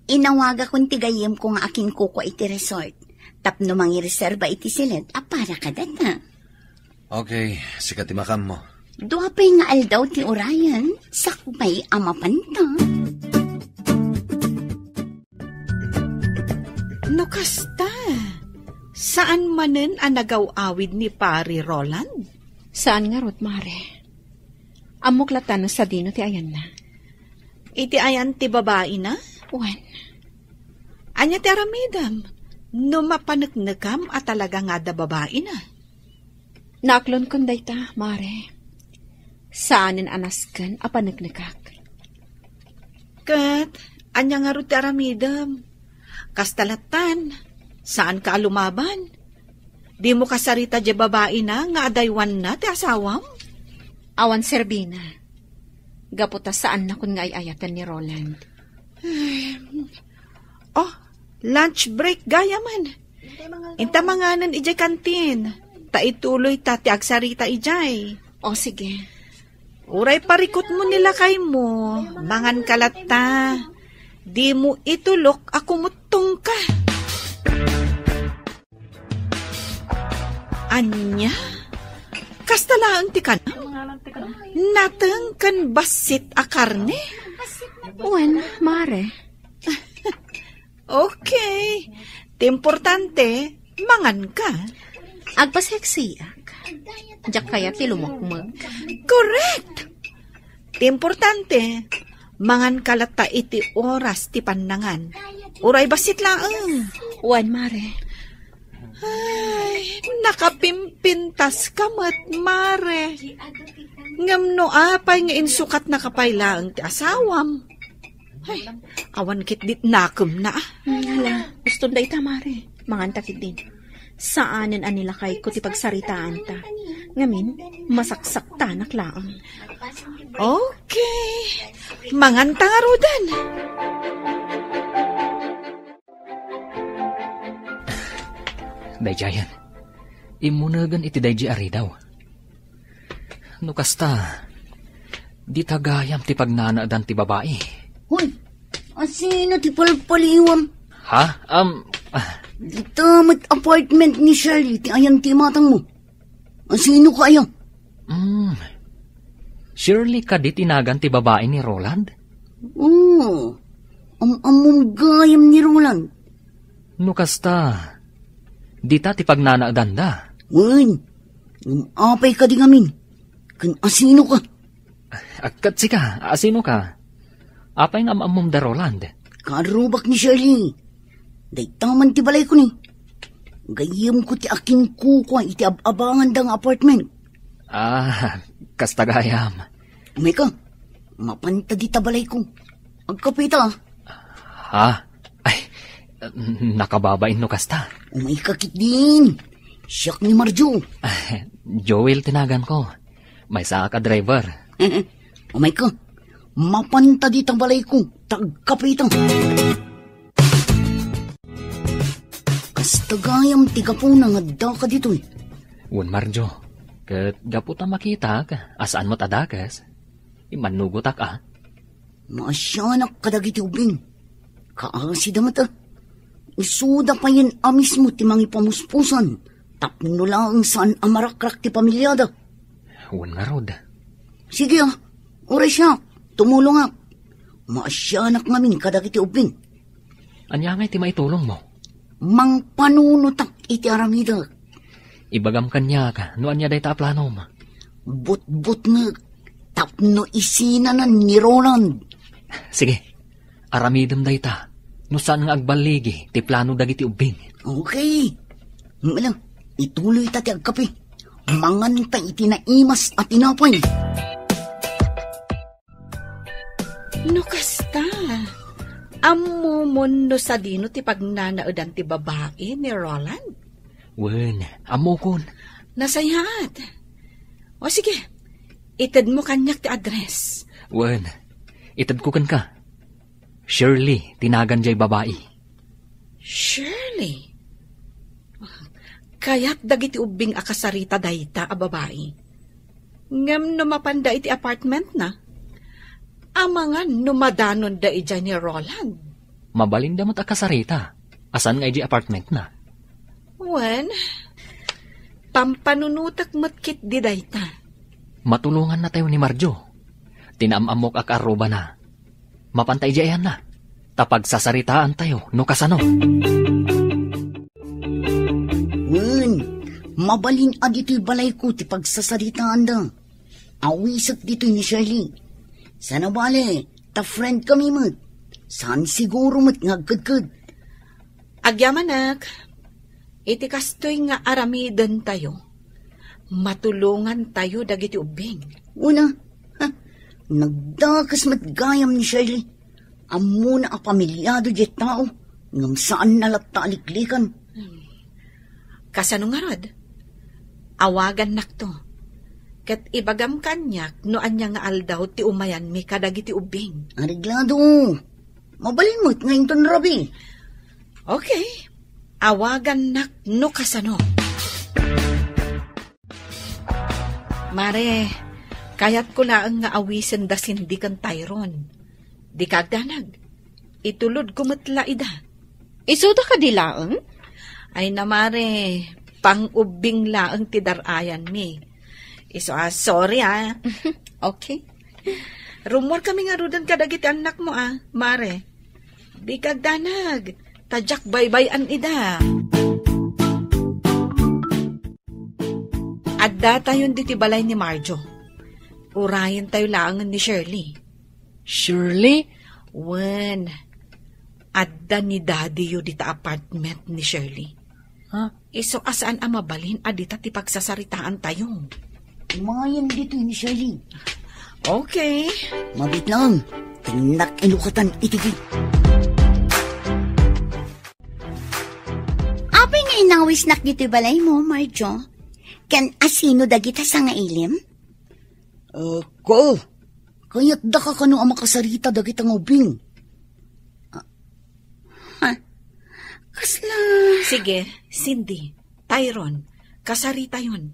Inawaga kong tigayim ko nga aking kuko iti resort. Tapno mangireserba iti silid. Para ka data. Okay, sikat imakam mo. Duapay nga aldaw ti Orion. Sakbay amapanta. No kasta, saan manen ang nagaw-awid ni Pari Roland? Saan nga rot, Mare? Amuklatan sa dino ti ayan na. Iti ayan ti babae na? Wan. Anya ti aramidam, no mapanagnagam at talaga nga da babae na. Naklon kun dayta, Mare. Saanin anaskan a panagnagak. Kat, anya nga rot ti aramidam. Kastalatan, saan ka lumaban? Di mo kasarita di babae na nga adaywan na ti asawam? Awan Serbina. Gaputa saan na kun nga ayatan ni Roland. Oh, lunch break gaya man. Inta manganan ijay kantin. Ta ituloy ta ti agsarita ijay. O sige. Uray parikot mo nila kay mo. Mangan kalata. Di mo itulok ako mutong ka. Anya? Kastalaan ti ka na? Natang kan basit a karne? Wan, Mare. Okay. Ti importante, mangan ka. Agpaseksiak. Diyak kaya ti lumukmag. Correct! Ti importante, mangan kalata iti oras ti panangan. Uray basit laang. Wan, Mare. Ay, nakapimpintas kamat, Mare. Ngam no apay nga insukat na kapaylaang ti asawam. Ay, awan kit dit nakum na. Hala, gusto da ita, Mare. Mangantakit din. Saanin anila kay ko ti pagsaritaan ta. Ngamin, masaksak tanak laang. Okay. Manganta nga rodan. Dayjayan, imunagan iti dayji ari daw. No kasta, di tagayam ti pagnanaadan ti babae. Hoy, asino ti palpaliwam? Ha? Dito mat apartment ni Shirley, ti ayan ti matang mo. Asino ka ayan? Surely ka di tinagan ti babae ni Roland? Oo, among gayam ni Roland. No kasta, di ta ti pagnanaadan da. Uy, apay ka di ngamin. Kan asino ka? Agkat sika, asino ka? Apay nga amamom da Roland? Karubak ni Shirley. Day taman ti balay ko ni. Gayam ko ti aking kukwa iti abangan dang apartment. Kastagayam. Umay ka, mapanta di tabalay ko. Agkapita. Ha? Ay, nakababain no kasta. Umay kakit din. Siyak ni Marjo. Joel tinagan ko. May saka driver. Umay ka, mapanta di tabalay ko. Tagkapita. Kastagayam tiga po nang adda ka dito. Un Marjo, kat gaputa makita ka, asaan mo tadakas? Imanugotak Maasyanak kadagiti ubing. Kaasi damat Isuda pa yan amis mo ti mangi pamuspusan. Tapno lang saan amarakrak ti pamilyada. Un nga rod. Sige oray siya. Tumulong Maasyanak ngamin kadagiti ubing. Anyangay ti maitulong mo? Mang panunutak iti aramida. Ibagam kanya ka, no anya day ta planom. But nga, tapno isinanan ni Roland. Sige, aramidam day ta, no saan nga agbaligi, ti plano dagiti ubing. Okay. Malang, ituloy ta ti agkape. Mangan ta iti naimas at tinapay. No kasta. Ammo mundo sa dino ti pagnanaadan ti babae ni Roland? Wen, amo kon. Nasayat. O sige, itad mo kanyak ti address. Wen, itad ko kan ka. Shirley, tinagan jay babae. Shirley? Kaya't dagiti ubing akasarita dayta a babae. Ngam numapanda iti apartment na. Amangan numadanon da ija ni Roland. Mabalin damot akasarita. Asan nga iji apartment na? Wen, pampanunutak matkit di dayta. Matulungan na tayo ni Marjo. Tinaamamok ak aruba na. Mapantay jayan na. Tapag sasaritaan tayo no kasano. Wen, mabalin dito'y balay ko ti pagsasaritaan da. Awisat dito'y ni Shirley. Sana bale, ta friend kami mat. Saan siguro mat ngagkadkad. Agyamanak, iti kastoy nga aramidan tayo. Matulungan tayo dagiti ubing. Una, nagdakas matgayam ni Shirley. Amo na a pamilyado di tao. Ngam saan nalataaliklikan. Kasano nga rod? Awagan nakto. Kat ibagam kanyak no anya nga aldaw ti umayan mi kadagiti ubing. Ariglado. Mabalin mo't ngayon ton Rabi. Okay. Awagan nak no kasano. Mare, kayat ko laang nga awisen da sindi kan Tyrone. Di kagdanag. Itulod kumatla ida. Isuda ka di laang? Ay namare, pang-ubing laang ti darayan mi. Sorry Okay. Rumor kami nga rudan kadagiti anak mo mare. Di kagdanag. Tadyak baybayan ida. Adda tayon diti balay ni Marjo. Urayan tayo laangan ni Shirley. Shirley? Wen, adda ni Daddy yu dita apartment ni Shirley. Iso asaan mabalin adita ti pagsasaritaan tayo. Umayan dito ni Shirley. Okay. Mabit lang. Tinak inukatan itigit. Apay nga inawis nak dito balay mo, Marjo? Kan asino dagita sa nga ilim? Ko. Kaya't da ka kano ang makasarita dagita nga ubing. Kasla. Sige, Cindy, Tyrone, kasarita yun.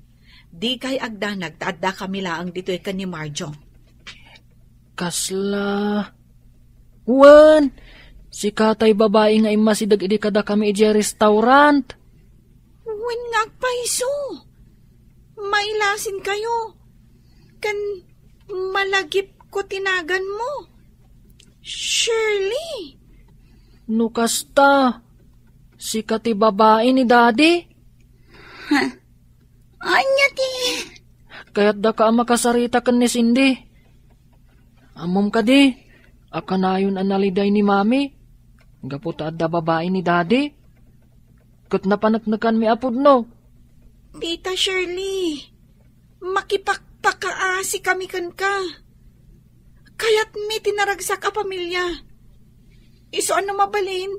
Di kay agdanag taadda kami laang dito ikan ni Marjo. Kasla. Wen, si katay babae nga imasidag idi kada kami iji restaurant. Wen ngagpaiso. Mailasin kayo. Kan malagip ko tinagan mo. Shirley. Nukasta. Si kati babae ni Daddy. Anya ti. Kaya't da ka makasarita kan ni Cindy. Amom ka di. Akanayon analiday ni Mami. Gaputa da babae ni Daddy. Kat napanagnakan mi apod no. Tita Shirley, makipakpakaasi kami kan ka. Kaya't may tinaragsak a pamilya. Iso ano mabalin?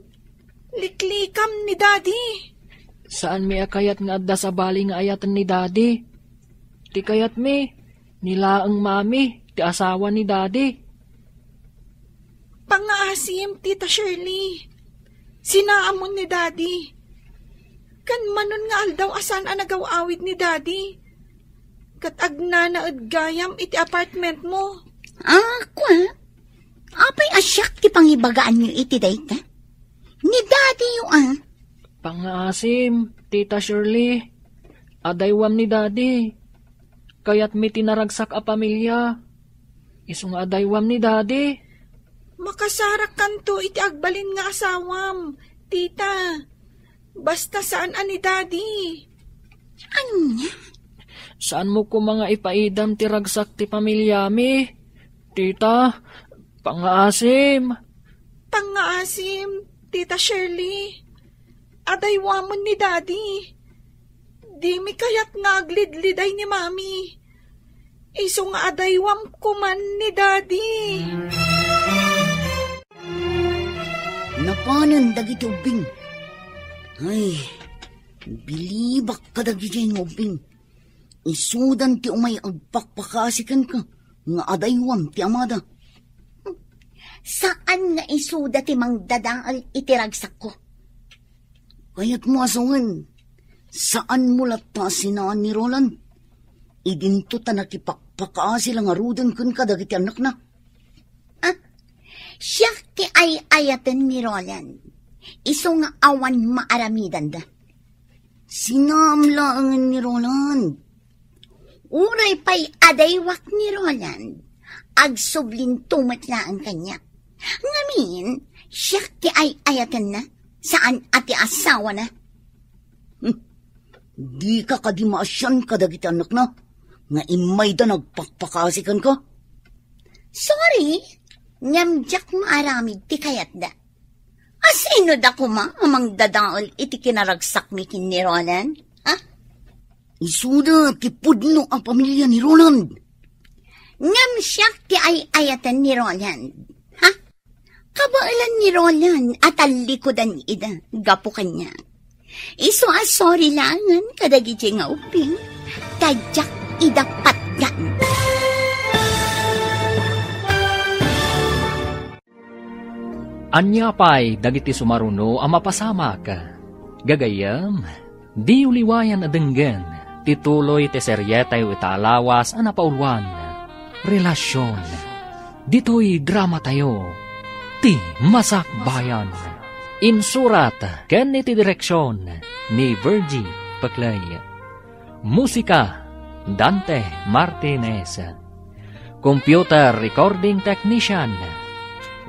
Liklikam ni Daddy. Saan mi akayat nga adda sa bali nga ayatan ni Daddy? Ti kayat mi, nilaang Mami, ti asawa ni Daddy. Pangaasim, Tita Shirley. Sinaamon ni Daddy. Kan manon nga aldaw asan nagawawid ni Daddy. Kat agnanaad gayam iti apartment mo. Kwa? Apay asyak ti pangibagaan niyo iti dayta? Ni Daddy yung Pangaasim, Tita Shirley. Adaywam ni Daddy. Kaya't mi tinaragsak a pamilya. Isong adaywam ni Daddy. Makasarak kanto iti agbalin nga asawam, Tita. Basta saan ani Daddy? Anya? Saan mo ko mga ipaidam ti ragsak ti pamilya mi? Tita, pangaasim. Pangaasim, Tita Shirley. Adaywamon ni Daddy. Di mi kaya't nga aglidliday ni Mami. Iso nga adaywam kuman ni Daddy. Napanan dagiti ubing. Ay, bilibak ka dagiti ubing. Isudan ti umay agpakpakasikan ka, nga adaywam ti amada. Saan nga isuda ti mangdadaal itiragsak ko? Kaya't mo asungan, saan mo lata sinaan ni Roland? Idinto ta nakipakpakaasi lang arudan kun kadagiti anak na. Siya ti ay-ayatan ni Roland. Iso nga awan maaramidan da. Sinamlaangan ni Roland. Uray pa'y adaywak ni Roland. Agsublin tumatlaan kanya. Ngamin, siya ti ay-ayatan na. Saan ati asawa na? Di ka kadimasyan kadagiti anak na. Nga imay da nagpakpakasikan ka. Sorry. Nyamjak maaramid ti kayat da. Asino da kuma amang dadaol iti kinaragsak mi kin ni Roland? Isuda ti pudno ang pamilya ni Roland. Ngam siya ti ay-ayatan ni Roland. Kabailan ni Roland at alikodan ida, gapo kanya. Iso sorry langan kadagiti nga uping, tadyak idapat yan. Anya pa'y dagiti sumaruno ang mapasamak. Gagayam, di uliwayan adenggan, tituloy te seryetay itaalawas ang napaulwan. Relasyon, dito'y drama tayo, ti masakbayan. Insurat, ken iti direksyon, ni Virgie Paclay. Musika, Dante Martinez. Computer Recording Technician,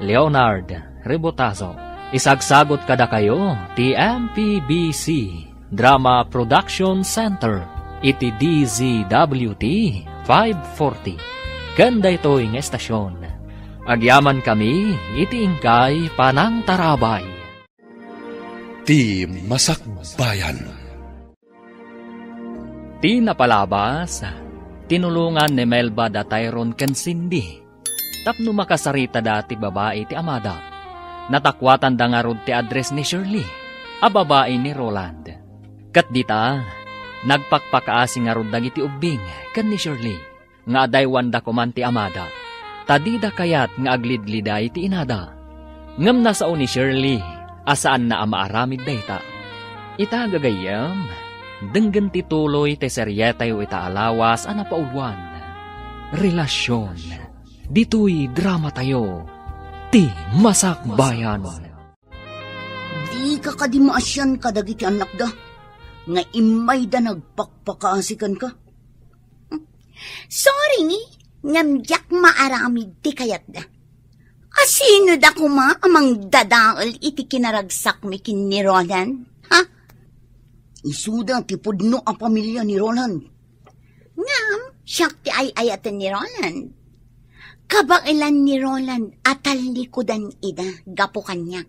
Leonard Rebotazo. Isagsagot kada kayo ti MPBC Drama Production Center iti DZWT 540. Kanda ito'y ng estasyon. Agyaman kami iti ingkay Panang Tarabay. Ti Masakbayan. Ti napalabas, tinulungan ni Melba da Tyrone ken Cindy. Tapno makasarita dati babae ti amada. Natakwatan da nga rod ti address ni Shirley, a babae ni Roland. Kat dita, nagpakpakaasi nga rod dagiti ubing ken ni Shirley, nga adaywan da kuman ti amada. Tadida kayat nga aglidliday ti inada. Ngam nasao ni Shirley, asaan na amaaramid dayta. Ita gagayam, denggen ti tuloy ti seryetay itaalawas a napaulwan. Relasyon, dito'y drama tayo, ti masakbayan. Di ka kadimaasyan kadagiti anak da, nga imay da nagpakpakaasikan ka. Sorry, ngamjak maaramid ti kayat da. Asino da kuma amang dadaol iti kinaragsak mi kin ni Roland? Isuda ti pudno ang pamilya ni Roland. Ngam, siyak ti ay-ayatan ni Roland. Kabailan ni Roland at talikudan ida, gapo kanya.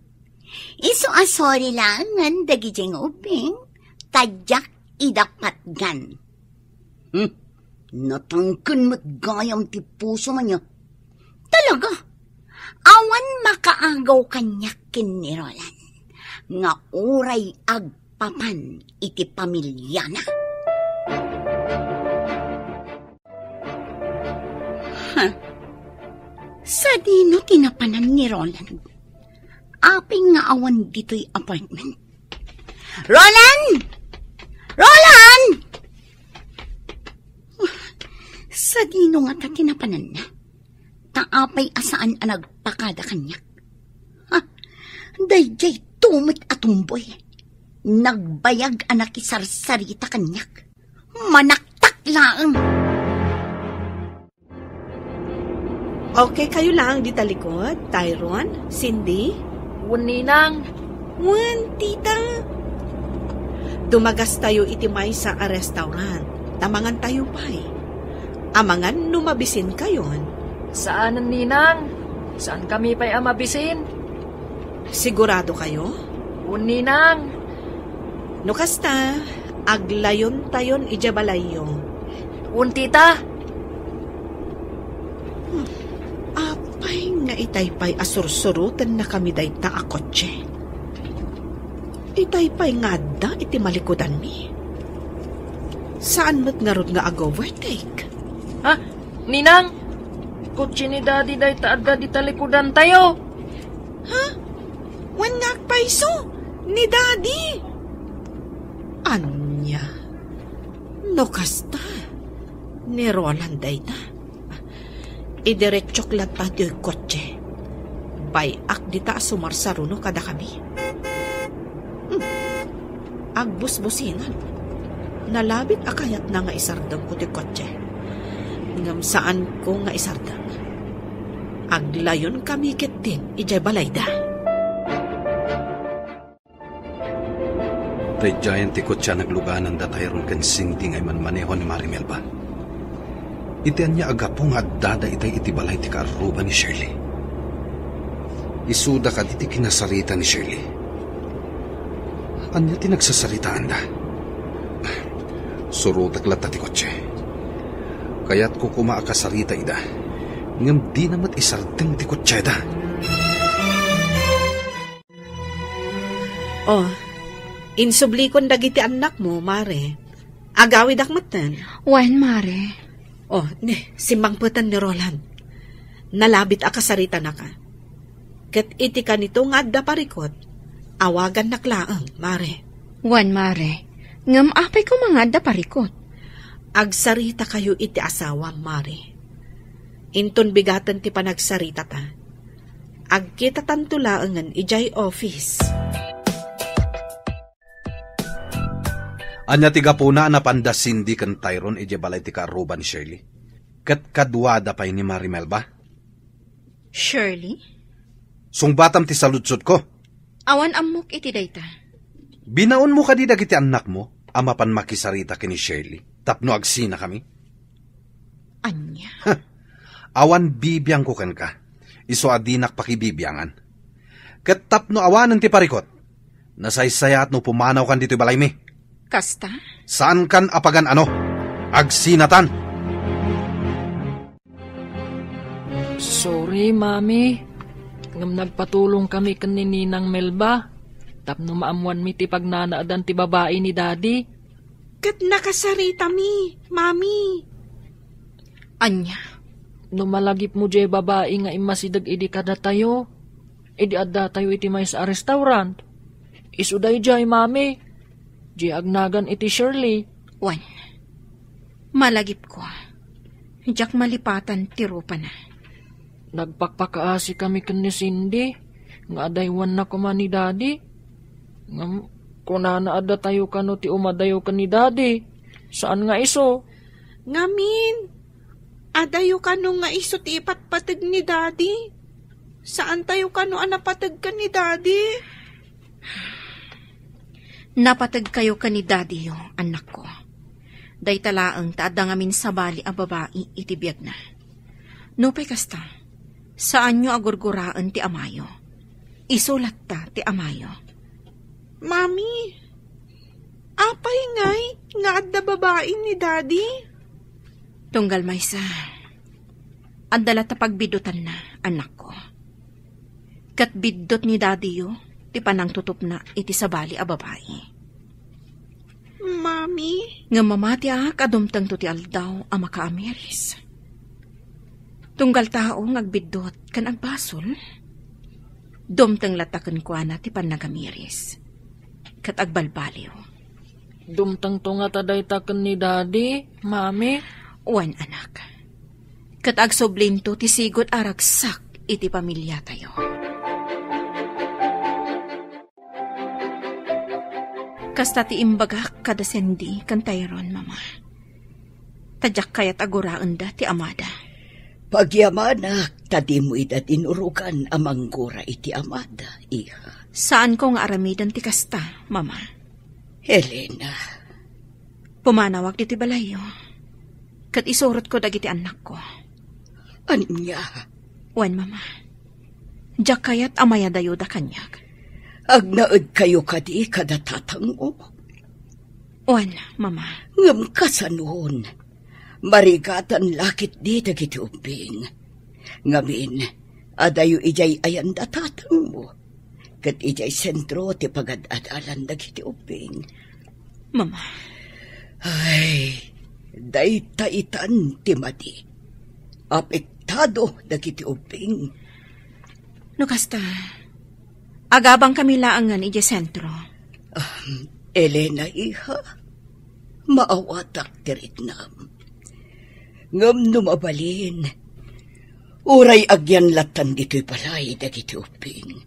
Iso sorry langan dagijeng uping, tadyak idapat gan. Natangkan mo't gayam ti puso man niya. Talaga, awan makaagaw kanyak kin ni Roland, nga uray agpapan iti pamilya na. Sa dino tinapanan ni Roland, aping nga awan dito'y apartment. Roland! Roland! Sa dino nga ta tinapanan na, taapay asaan ang nagpakada kanyak. Dayjay tumit atumboy, nagbayag anak isarsarita kanyak, manaktak lang. Okay, kayo lang di talikod, Tyrone, Cindy. Ninang. Tita. Dumagas tayo itimay sa a restaurant. Tamangan tayo pa'y. Amangan numabisin kayon. Saan, Ninang? Saan kami pa'y amabisin? Sigurado kayo? Ninang. Nukasta, aglayon tayon ijabalayo. Tita. Apay nga itaypay asursurutan na kami day ta akotse. Itaypay nga da iti malikudan mi. Saan mo't nga ron nga ag-overtake? Ha? Ninang? Kutsi ni Daddy day taadda di talikudan tayo. Ha? Wan nga paiso ni Daddy. Anya? No kasta. Ni Roland day na. Idiretsok lang tayo yung kotse. Bayak di ta sumarsaruno kada kami. Agbus-businan. Nalabit akayat na nga isardang ko ti kotse. Ngam saan ko nga isardang. Aglayon kami kitin ijay balayda. Tay giant ti kotse nagluganan da tayron kan Cindy ngay manmaneho ni Marimel ba? Itian niya agapong at dada itay itibalay ti kaaruba ni Shirley. Isuda ka diti kinasarita ni Shirley. Anya ti nagsasaritaan da? Surutak lata ti kotse. Kaya't ko kumaakasarita ida. Ngam di namat isardeng ti kotse da. Oh, insublikon dagiti anak mo, Mare. Agawid akmatan. Wen, Mare. Oh, simbangputan ni Roland. Nalabit akasarita na ka. Kat iti ka nito nga adda parikot, awagan naklaang, Mare. Wen, Mare. Ngam apay ko mga adda parikot. Agsarita kayo iti asawa, Mare. Inton bigatan ti panagsarita ta. Agkita tantulaangan ijay office. Anya tiga puna na panda Cindy kan Tyron ije balay ti kaaruba ni Shirley. Kat kadwada pay ni Marimel ba? Shirley? Sungbatam ti saludsod ko. Awan amok iti dayta. Binaon mo kadi dagiti anak mo, ama pan makisarita kini Shirley. Tapno agsina kami. Anya? Awan bibiyang ko kan ka. Iso adinak pakibibiyangan. Kat tapno awanan ti parikot. Nasaysaya at no pumanaw kan dito balay mi. Kasta? Saan kan apagan ano? Agsinatan. Sorry, Mami. Ngam nagpatulong kami kanininang Melba. Tapno maamuan mi ti pagnanaadan ti babae ni Daddy. Kat nakasarita mi, Mami. Anya? Numalagip mo jay babae nga imasidag idi kada tayo. Idi adda tayo iti may sa restaurant. Isuday jay, Mami. Di agnagan iti Shirley. Wan, malagip ko. Diyak malipatan tirupa na. Nagpakpakaasi kami kan ni Cindy. Nga adaywan na kuma ni Daddy. Ngam, kunana ada tayo kano ti umadayo ka ni Daddy. Saan nga iso? Ngamin, adayo kano nga iso ti ipatpatag ni Daddy. Saan tayo kano anapatag ka ni Daddy? Napatag kayo ka ni Daddy yo, anak ko. Day talaang taada ngamin sa bali a babae itibiyag na. Nupay kasta, saan nyo agurguraan ti amayo? Isulat ta ti amayo. Mami, apay ngay nga adda babae ni Daddy? Tunggal maysa, adala ta pagbidutan na, anak ko. Kat bidot ni Daddy yo, ti panang tutup na iti sabali a babae. Mami? Nga mamati kadumtang to ti aldaw a makaamiris. Tunggal tao ngagbidot kan agbasol. Dumtang latakan kwa na ti panagamiris. Kat agbalbaliw. Dumtang to nga taday taken ni Daddy, Mami. Wan anak. Kat agsoblinto ti sigot aragsak iti pamilya tayo. Kasta ti imbagak kada Cindy kan Tyron, Mama. Tadyak kayat aguraan da ti amada. Pagyamanak, tadi mo ida tinurukan amang gura iti amada, iha. Saan ko nga aramidan ti kasta, Mama? Helena. Pumanawag diti balayo. Kat isurot ko dagiti anak ko. Anya? Wan, Mama. Diyak kayat amaya dayo da kanyag. Agnaad kayo kadi kada tatang mo. Wan, Mama. Ngam kasanuhon. Marigatan lakit di dagiti uping. Ngamin, adayo ijay ayan da tatang mo. Kat ijay sentro ti pagad-adalan dagiti uping. Mama. Ay, daytaitan ti madi. Apektado dagiti ubing. No kasta, agabang kami laangan ije sentro. Elena, iha, maawatak tiritnam. Ngam numabalin, uray agyan latan dito'y balay dagiti ubing.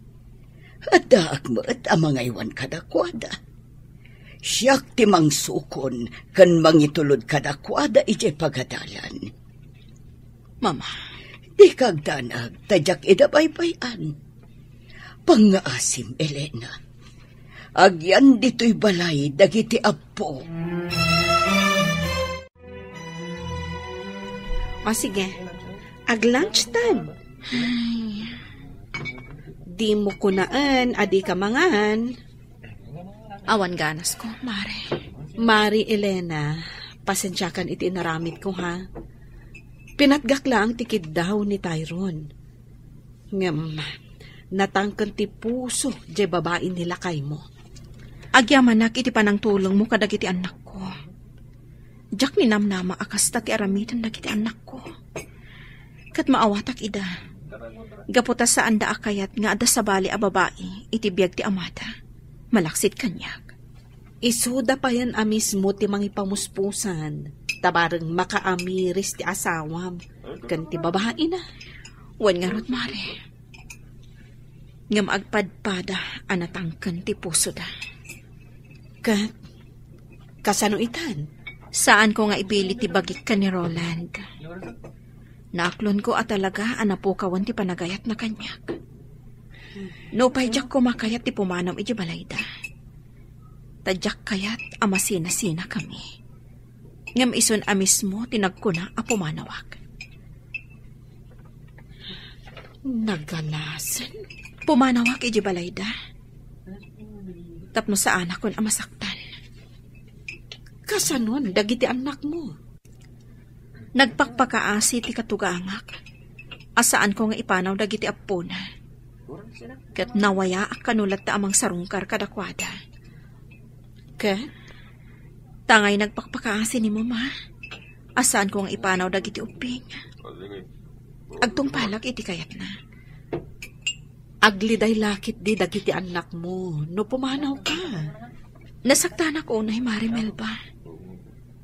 At daak mo't amang iwan kadakwada. Siyak ti mangsukon kan mangitulod kadakwada ije pagadalan. Mama, di kagdanag tadyak idabaybayan. Pangaasim, Elena. Agyan dito'y balay dagiti apo. O sige, ag-lunch time. Ay, di mo kunaan, adi ka mangan. Awan ganas ko, Mare. Mari Elena, pasensyakan iti naramit ko ha. Pinatgak lang tikid daw ni Tyrone. Ngam, natangkan ti puso di babae nila kay mo. Agyamanak iti panang tulong mo kadagiti anak ko. Diyak ni namnama akas ti aramitan dagiti anak ko. Kat maawatak ida. Gaputa saan da akayat nga ada sa bali a babae iti biyag ti amata. Malaksit kanyak. Isuda pa yan amis mo ti mangipamuspusan. Tabarang makaamiris ti asawam. Kan ti babae na. Wan nga rod, Mare. Ngam agpadpada anatangkan ti puso da. Kasano itan? Saan ko nga ibili ti bagik ka ni Roland? Naaklon ko at talaga anapukawan ti panagayat na kanyak. No payjak ko makayat ti pumanam iti balayda. Tadyak kayat amasina-sina kami. Ngam ison amis mo tinagkuna a pumanawag. Naganasan? Pumanawag iti balayda. Tapno sa anak kon amasaktan. Kasanon, dagiti anak mo. Nagpakpakaasi ti katugangak. Asaan ko nga ipanaw dagiti apo na. Kat nawaya ak kanulat ta amang sarungkar kadakwada. Tangay nagpakpakaasi ni mama. Asaan ko nga ipanaw dagiti uping. Agtong palak iti kayat na. Agliday lakit di dagiti anak mo. No pumanaw ka. Nasaktan ako na Mari Melba.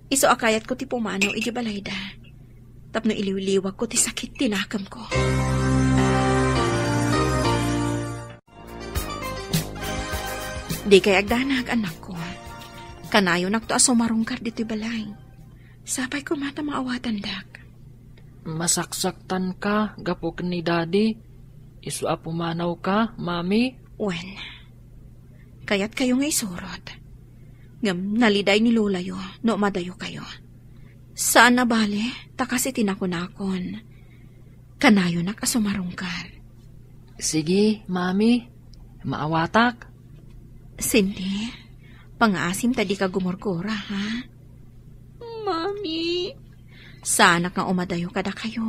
Iso akayat ko ti pumanaw iti balayda. Tapno iliwliwag ko ti sakit tinakam ko. Di kay agdanag anak ko. Kanayo nakto aso marungkar dito'y balay. Sapay ko mata maawatan dak. Masaksaktan ka, gapok ni daddy. Isu pumanaw ka, mami. Wen, kayat kayo nga isurot. Ngam naliday ni Lulayo, no madayo kayo. Saan na bale, takas itinakunakon. Kanayo nak asumarungkar. Sige, mami. Maawatak. Cindy, pang-asim tadi ka gumurkura, ha? Mami. Sana nga umadayo kada kayo.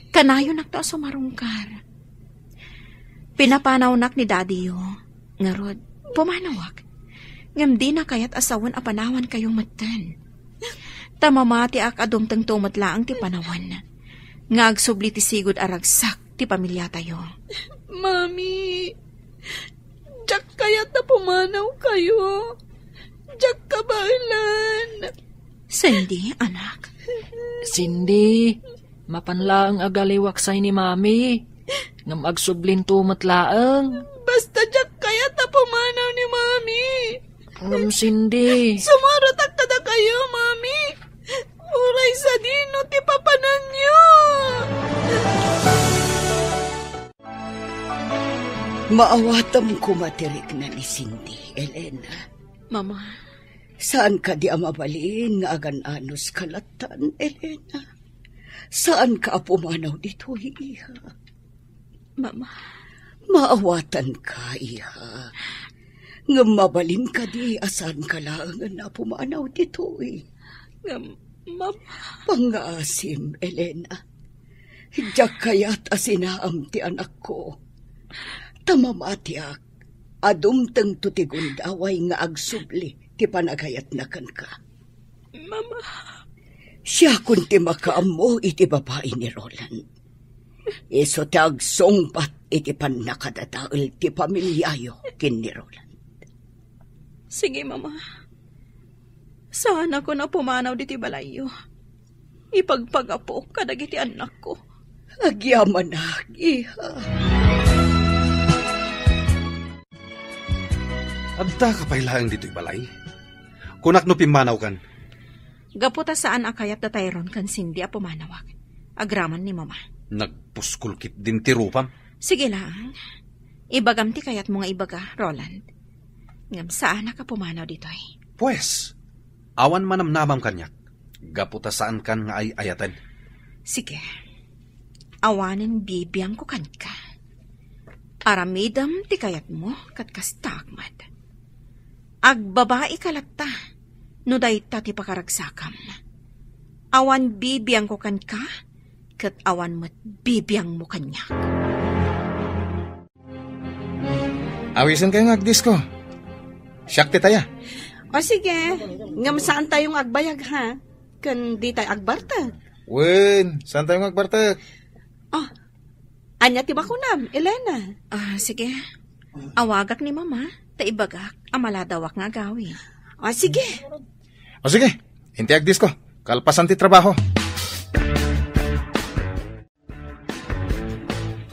Kanayo nak to asumarungkar. Pinapanaw nak ni daddy yo. Ngarod, pumanawak. Ngam di na kayat asawan a panawan kayong matan. Tamamati ak adumtang tumatlaang ti panawan. Ngagsubli ti sigod aragsak ti pamilya tayo. Mami, jak kayat na pumanaw kayo. Jak kabailan. Cindy, anak. Cindy, mapanlaang agaliwak say ni mami. Ngam agsublin tumatlaang. Basta jak kayat na pumanaw ni mami. Ngam Cindy. Sumaratak ka na kayo, mami. Uray sa dino, ti papanan niyo. Maawatam kumatirik na ni Cindy, Elena. Mama. Saan ka di amabalin nga agan-anos kalatan, Elena? Saan ka apumanaw dito, iha? Mama. Maawatan ka, iha. Nga mabalin ka di asan ka lang na pumanaw dito, Mama. Pangaasim, Elena. Diyak kaya't asinaam ti anak ko. Tamamatiak, adumtang tutigun daway nga agsubli ti panagayat na kan ka. Mama. Siya kunti makaamo iti babae ni Roland. Iso tag songbat iti panakadadaol ti pamilyayo kin ni Roland. Sige, Mama. Sana ko na pumanaw diti balayo. Ipagpagapo kadagiti anak ko. Agyaman na, iha. Adda ka pailaang dito'y balay. Kunak no pimanaw kan. Gaputa saan akayat da Tyrone kan Cindy a pumanawag. Agraman ni Mama. Nagpuskulkit din ti rupam. Sige lang. Ibagam ti kayat mo nga ibaga, Roland. Ngam saan ka pumanaw dito'y? Pues, awan manamnamam kanyak. Gaputa saan kan nga ay ayatan. Sige. Awanin bibiyang ko kan ka. Aramidam ti kayat mo kat kastagmat. Agbabae kalata, no dayta ti pakaragsakam. Awan bibiyang ko kan ka, kat awan mat bibiyang mo kanya. Awisan kayo ng agdis ko. Siyak ti taya. O sige, ngam saan tayong agbayag ha? Kan di tayo agbartag. Wen, saan tayo ng agbartag? Oh, anya ti bakunam, Elena. Sige. Awagak ni Mama, taibagak, amaladawak nga gawin. O sige. O sige, hinti agdis ko. Kalpasan ti trabaho.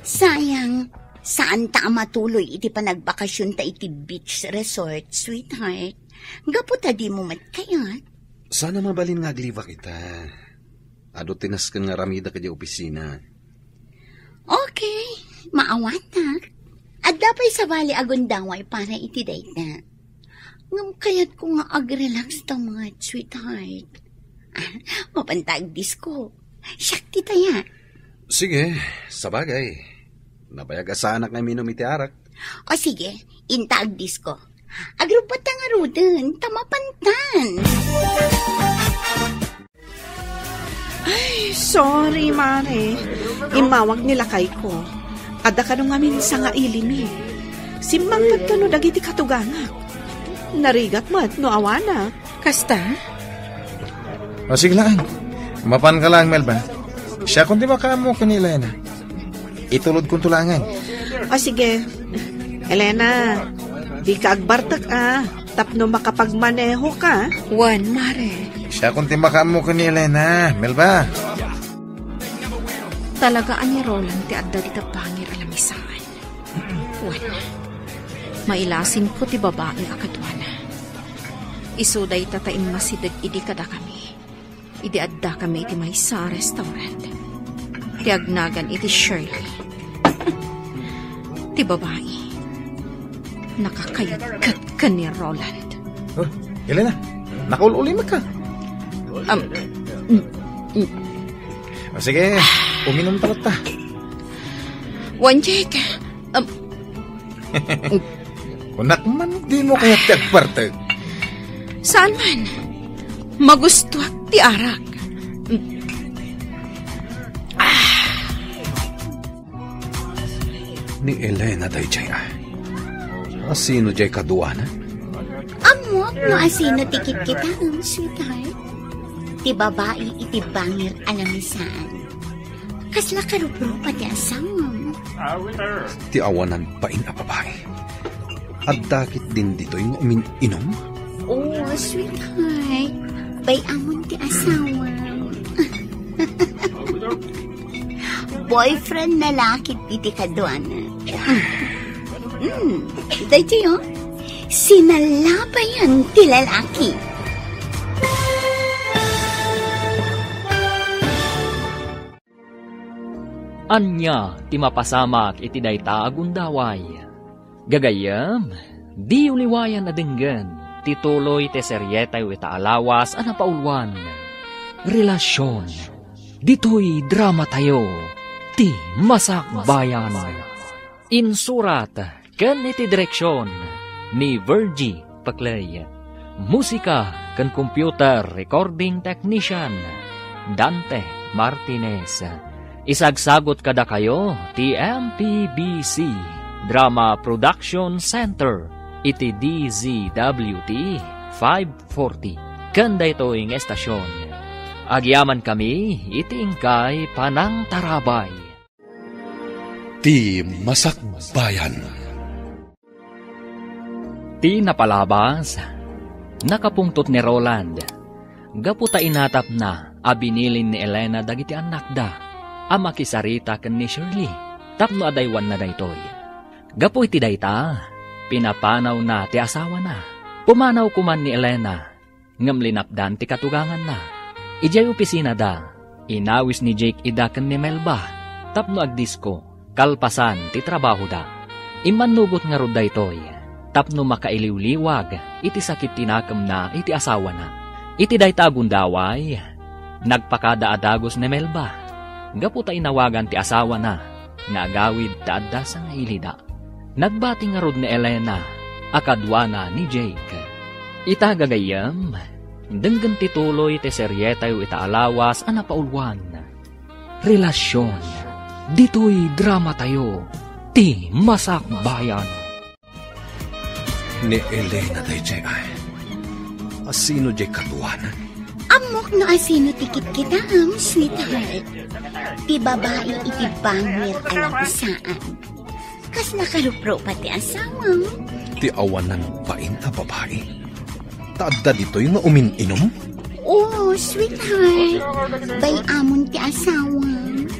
Sayang, saan ta matuloy iti panagbakasyon ta iti beach resort, sweetheart? Gaputa di mo matkayat. Sana mabalin nga agliva kita. Ado tinas ka nga ramida ka di opisina. Okay, maawatak. At dapay sa bali agundaway para iti date na. Ngam kayat ko nga ag-relax ta mga sweetheart. Mapantag disco. Syakti taya. Sige, sabagay. Nabayag sa anak na minom iti arak. O sige, intag disco. Agrupat ta nga ruden, tamapantan. Ay, sorry, Mare. Imawag nila kay ko. Ada ka nung amin sa nga ilimi. Simbang ka no dagiti katugangak. Narigat mo at no awana. Kasta? O sige lang. Mapan ka lang, Melba. Siya kung di ba ka mo kanila na. Itulod kong tulangan. O sige. Elena, di ka agbartak tapno makapagmaneho ka. Juan, Mare. Siya kung di ba ka mo kanila na, Melba. Talagaan ni Roland ti adda dita pangir alamisaan. Juan, mailasin ko ti babae akadwana. Isuday tataim masidag idi kada kami. Idi adda kami iti may sa restaurant. Ti agnagan iti Shirley. Ti babae. Nakakayagkat ka ni Roland. Oh, Elena, nakaululi ka. O sige, uminom talat ta. Wanjek. Kunak man, di mo kaya tagpartag. Saan man? Magustuak ti arak. Ni Elena day jay Asino jay kaduana? Amok no asino tikit kita, sweetheart. Ti babae iti bangir alamisaan. Kasla karuprupa ti asam. Ti awanan pa in a babae. At dakit din dito yung uminom? Oh, sweetheart. Bay amon ti asawa. Boyfriend na lakit iti kaduana. Dahil yun, sinalabayan ti lalaki. Anya ti mapasamak iti dayta agundaway. Gagayam, di uliwayan na dinggan, tituloy te seryetay ita alawas ana paulwan. Relasyon, dito'y drama tayo, ti masakbayan. Insurat, ken iti direksyon, ni Virgie Paclay. Musika, ken computer recording technician, Dante Martinez. Isagsagot kada kayo, ti MPBC Drama Production Center, iti DZWT 540 kanda ito'y nga estasyon. Agyaman kami, itiingkay panang tarabay. Ti Masakbayan. Ti napalabas, nakapungtot ni Roland. Gaputa inatap na, abinilin ni Elena dagiti anak da. Ama kisarita ken ni Shirley, tapno adaywan na daytoy. Gapu iti dayta, pinapanaw na ti asawa na. Pumanaw kuman ni Elena, ngam linapdan ti katugangan na. Ijay opisina da, inawis ni Jake ida ken ni Melba, tapno agdisko, kalpasan ti trabaho da. Imanugot nga rod daytoy, tapno makailiwliwag, iti sakit tinakam na iti asawa na. Iti dayta gundaway, nagpakadaadagos ni Melba. Gaputa inawagan ti asawa na, nga agawid taadda sa nga ilida. Nagbati nga rod ni Elena, akadwana ni Jake. Itagagayam, denggan tituloy ti serye tayo itaalawas ana paulwan. Relasyon, dito'y drama tayo, ti Masakbayan. Ni Elena day jay ay. Asino jay katuwanan? Amok no asino tikit kita sweetheart. Ti babae iti bangir alam saan. Kas nakarupro pati asawang. Ti awanan pain a babae. Taadda dito'y nga umin-inom? Oh, sweetheart. Bay amon ti asawang.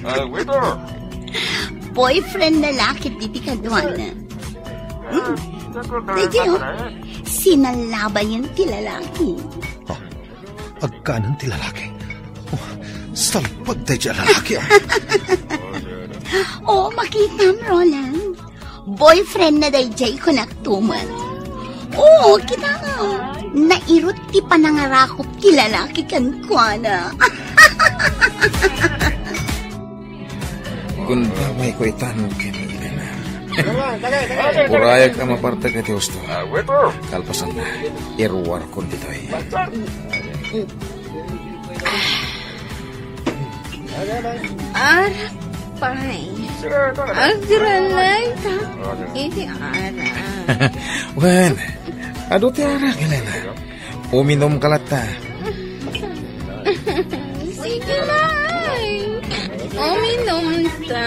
Waiter! Boyfriend na lakit iti kadwana. Medyo, sinalaban yung ti lalaki. Oh, agkanan ti lalaki? Oh, salpag tayo dyan lalaki. Oh, makita mo, Roland. Boyfriend na day jay ko naktuman. Oh, kita nga. Nairot ti panangarakop ti lalaki kan kuana. Kung damay ko itanong kini Elena. Purayag ka maparte ka ti gusto. Kalpasan na. Irwar kon ditoy. Arapay. Agralay ta. Iti ara. Wen, ado ti ara, Elena. Uminom kalat ta. Sige na. Uminom ta.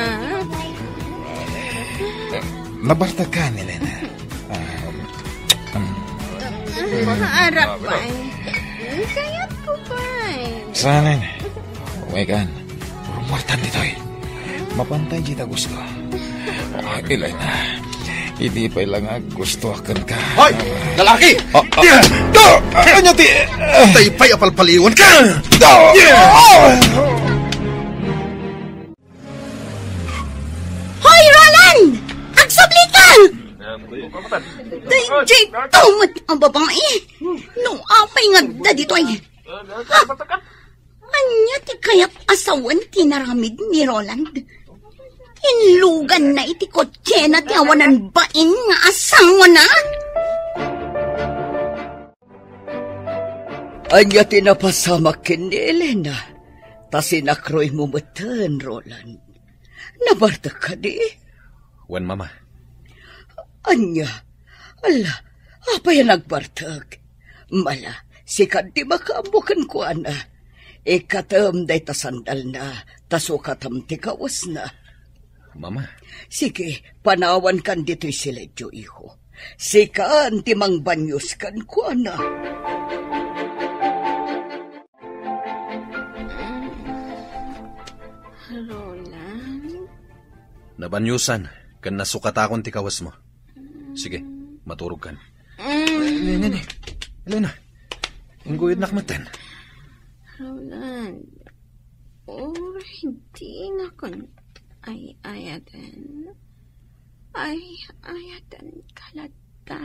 Nabarta ka, Elena. Arapay. Kayat ko pa. Sana na. Uwegan. Rumartan ditoy. Mapantay kita gusto. Elena. Hindi pa lang gusto akan ka. Hoy! Lalaki! Ano ti? Tay pa'y apalpaliwan ka! Hoy, Roland! Agsabli ka! Jay, tumat ang babae. Nung apay nga da dito'y. Anya ti kaya't asawan tinaramid ni Roland. Inlugan na iti kotse na tiawanan bain nga asawa na. Anya tinapasamak kin ni Elena. Tasinakroy mo matan, Roland. Nabarta ka di? Wan, mama. Anya, ala, apa yan nagbartag? Mala, sikat di makaambukan ko, ana. Ikatam day tasandal na, tasukatam ti kawas na. Mama. Sige, panawan kan dito'y siledyo, iho. Sikaan ti mangbanyos kan ko, ana. Roland? Nabanyusan, kan nasukatakon ti kawas mo. Sige, maturog kan. Nene, Elena, inggoyod nakmatan. Roland, or hindi na kon ayatan kalata.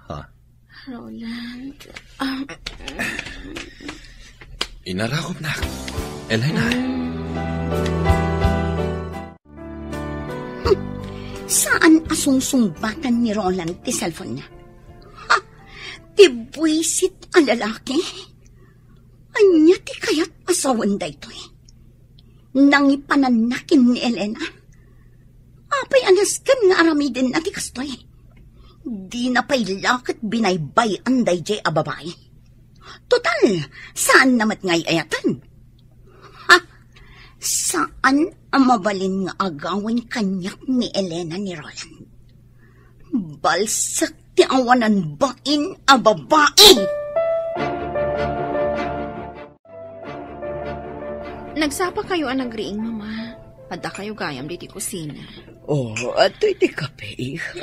Ha? Roland, Inarakop na. Elena. Saan asungsungbatan ni Roland ti cellphone niya? Ha? Ti buwisit ang lalaki? Anya ti kaya't asawan da ito eh. Nangipananakin ni Elena. Apay anaskan nga aramidin na ti kastoy. Di na pailakit binaybay ang dayjay a babae. Total, saan namat ngay ayatan? Ha? Saan ang mabalin nga agawin kanyak ni Elena ni Roland? Balsak ti awanan bain a babae! Nagsapa kayo ang nagriing, Mama. Adda kayo gayam di kusina. Oh, ato iti kape, iha.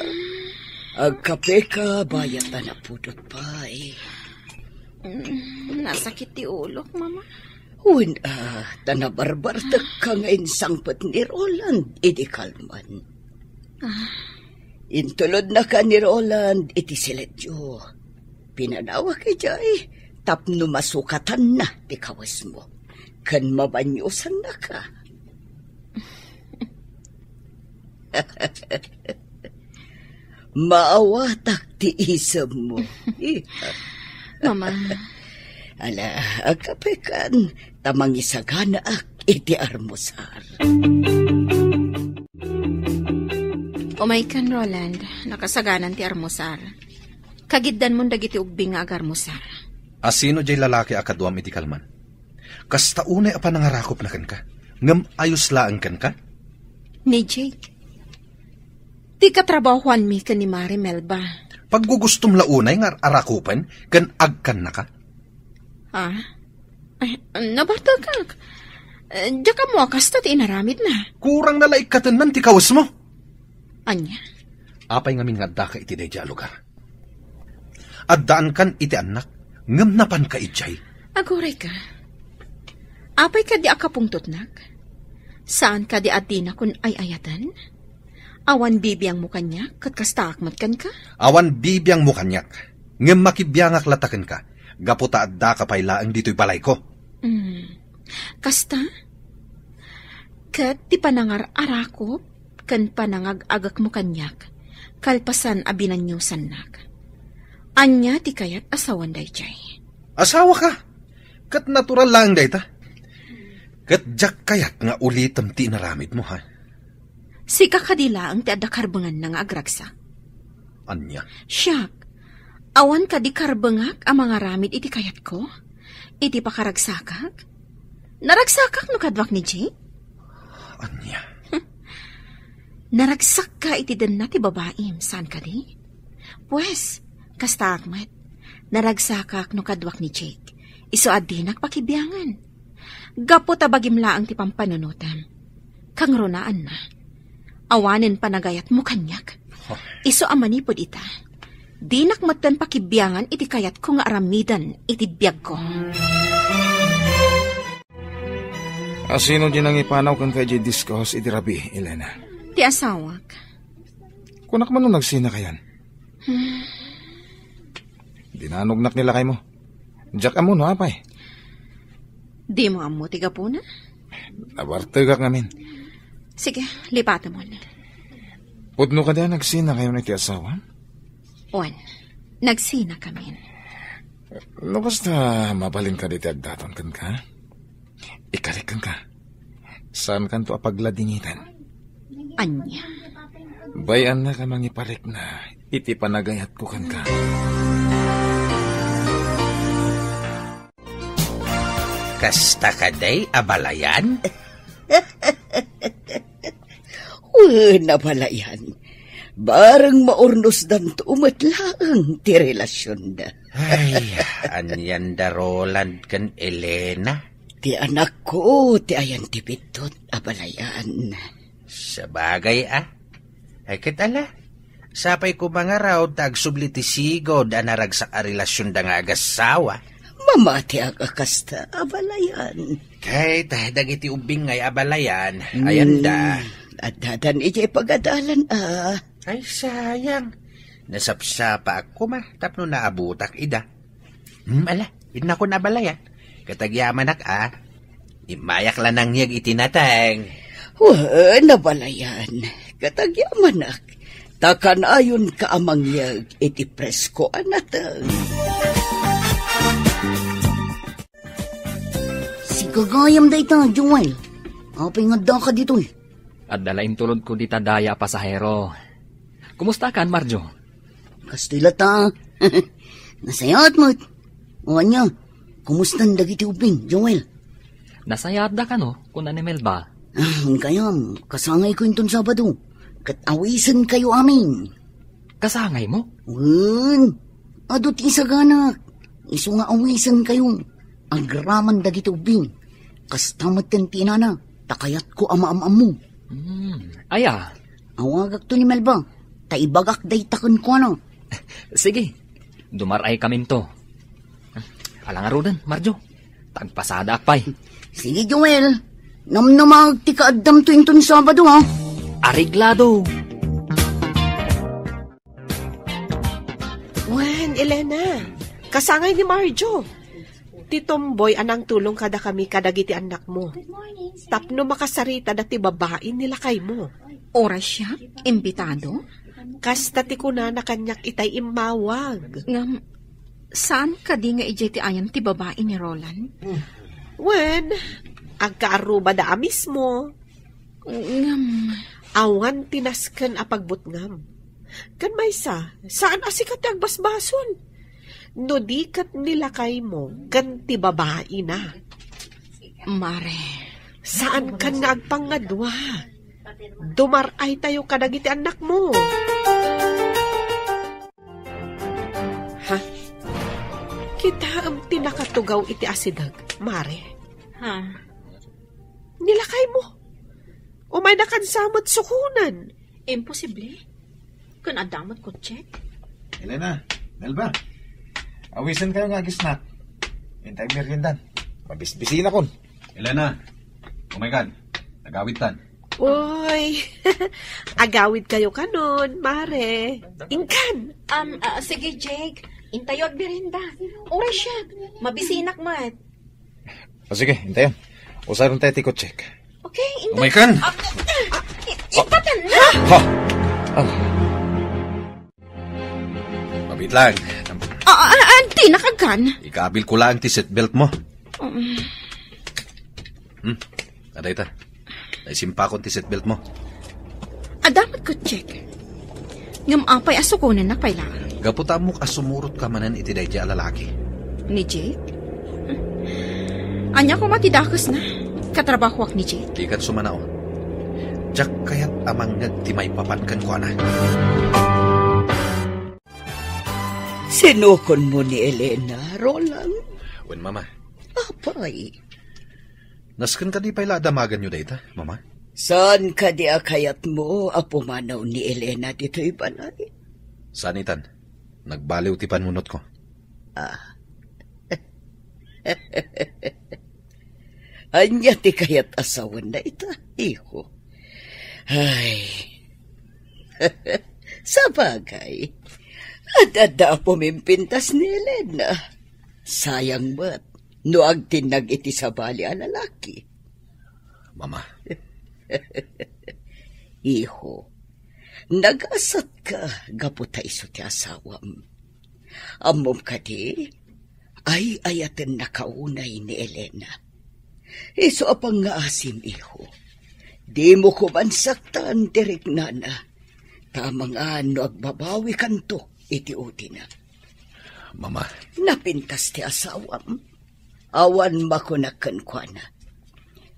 Agkape ka, bayat na napudot pa, eh. Nasakit ti ulok, Mama. Tanabarbartak ka nga insangpat ni Roland, iti kalman. Intulod na ka ni Roland, iti siledyo. Pinanawa kay Jay, tapno masukatan na ti kawas mo. Kan mabanyusan na ka. Maawatak ti isam mo. Mama. Ala, agkapekan, tamang isagana ak iti armusar. Umaykan, Roland. Nakasaganan ti armusar. Kagiddan mo dagiti ubing nga agarmusar. Asino jay lalaki akaduam iti kalman? Kasta unay apa nangarakop na kan ka? Ngam ayos laan kan ka? Ni Jake. Di katrabahuan mi ka ni Mari Melba. Paggugustom launay nga arakupan, kan agkan na ka? Ay, nabartal ka. Diya ka mo kasta ti inaramid na. Kurang nalaikatan man ti kawas mo. Anya? Apay ngamin nga da ka iti dayja lugar. Addaan kan iti anak, ngam napan ka itjay. Aguray ka. Apay ka di akapungtot nak? Saan ka di adina kun ay ayatan? Awan bibiyang mo kanyak, kat kastaakmat kan ka? Awan bibiyang mo kanyak, ngam makibiyangak latakan ka, gaputa adda ka pailaang dito'y balay ko. Kasta? Kat di panangar arakop, kan panangag-agak mo kanyak, kalpasan abinanyusan nak. Anya ti kayat asawan day jay. Asawa ka? Kat natural lang day ta. Kat jak kayat nga ulitam ti inaramid mo, ha? Si kakadila ang ti adakarbangan na nga agragsa. Anya? Siyak, awan ka di karbangak ang mga ramid iti kayat ko? Iti pakaragsakak? Naragsakak no kadwak ni Jay? Anya? Naragsak ka iti den na ti babaim, saan ka di? Pues, kasta akmat, naragsakak no kadwak ni Jake. Iso adinak pakibiyangan. Gapo tabagim laang ti pampanunutam. Kang runaan na. Awanen panagayat mo kanyak. Iso amanipod ita. Di nakmatan pakibiyangan iti kayat ko nga aramidan iti biyag ko. Sino din ang ipanaw kan kay J. Discos iti rabi, Elena? Ti asawak. Kunak man nung nagsina kayan. Dinanugnak nila kay mo. Jack amo no, apay. Di mo amo tiga po na? Nabartagak ngamin. Sige, lipata mo na. Pudno ka da nagsina kayo na iti asawa? Juan, nagsina kami. No, basta mabalin ka diti agdaton kan ka? Ikalikan ka. Saan kan to apagladingitan? Anya? Bayan na ka mangiparik na iti panagayat ko kan ka. Kasta ka day abalayan? Nabalayan. Barang maurnos dan umatlaang ti relasyon da. Ay, anyan da Roland kan Elena? Ti anak ko, ti ayan ti pitot, abalayan. Sabagay Ay kitala, sapay ko mga raw tagsubli ti sigod anaragsak a relasyon da nga agasawa. Mamati agakasta, abalayan. Kay tahdag iti ubing ngay abalayan, ayan da. At dadan iti pagadalan Ay sayang, nasapsapa ako tapno naabutak ida. Ala, ina ko nabalayan. Katagyaman imayak lang nang yag itinatang. Nabalayan, katagyaman takan ayon ka amang yag iti presko anatang. Gagayam da ita, Joel. Apay nga da ka dito. At dalain tulod ko dita daya pasahero. Kumusta kan, Marjo? Kastila ta. Nasayat mo. O anya, kumusta dagiti ubing, Joel? Nasayat da ka no, kuna ni Melba. Kayam, kasangay ko inton Sabado. Kat awisan kayo amin. Kasangay mo? Adot isaganak. Isu nga awisan kayo. Agraman dagiti ubing. Kastamat ten tinana. Takayat ko ama-amam mo. Aya. Awagak to ni Melba. Taibagak day takon ko ano. Sige, dumaray kami to. Alang arudan, Marjo. Tagpasada akpay. Sige, Joel. Namnamag ti kaadam to inton Sabado, ha? Ariglado. Wen, Elena. Kasangay ni Marjo. Titomboy anang tulong kada kami kadagiti anak mo. Tapno makasarita dati babae nila kay mo. Oras siya? Imbitado? Kasta ti kuna na kanyak itay imawag. Ngam, saan ka di nga ijay ti ayan ti babae ni Roland? Wen, agkaaruba da mismo. Ngam, awan tinasken a pagbutngam. Kan maysa, saan asikat ti agbasbason? No di kat nila kay mo, kan ti babae na. Mare, saan kan nga agpangadwa? Dumaray tayo kadagiti anak mo. Ha? Kita ang tinakatugaw iti asidag, Mare. Ha? Nilakay mo. Umay na kansamot sukunan. Imposible. Kung adamot ko check. Elena, Melba, awisan kayo nga gisnak. Hintay meriendan. Mabisbisina kon. Elena, oh my God, nagawid tan. Uy, agawid kayo kanon, Mare. Inkan. Sige, Jake. Intayo agbirinda. Oras siya. Mabisinak mat. Sige, hintayan. Usaron tayo tikot check. Okay, Oh my God. Ipatan na. Ha! Mabit lang. Di nakagan. Ikabil ko lang ti seatbelt mo. Aday ta. Naisimpa ko ti seatbelt mo. Dapat ko check. Ngam apay asukunan na kailangan. Gaputa mo kasumurot ka manan iti daydi a lalaki. Ni Jake? Anya ko matidakas na. Katrabahwak ni Jake. Di kat sumanaon. Jak kayat amang nagtimay papankan ko na. Sinukon mo ni Elena, Roland? Wen, Mama. Apay. Nasken ka di pala damagan nyo dayta, Mama? Saan ka di akayat mo apumanaw ni Elena dito'y balay? Sanitan, nagbaliw ti panunot ko. Anya ti kayat asawan na ita, iho. Ay, sa bagay, adada pumimpintas ni Elena. Sayang ba't, no agtinag iti sa bali a lalaki. Mama. Iho, nagasat ka, gaputa iso ti asawam. Amom ka di, ay ayaten nakaunay ni Elena. Iso apang nga asim, iho. Di mo ko man saktan, tirik nana. Tamang ano agbabawi kanto, iti-uti na. Mama. Napintas ti asawam. Awan makunakan kwa na.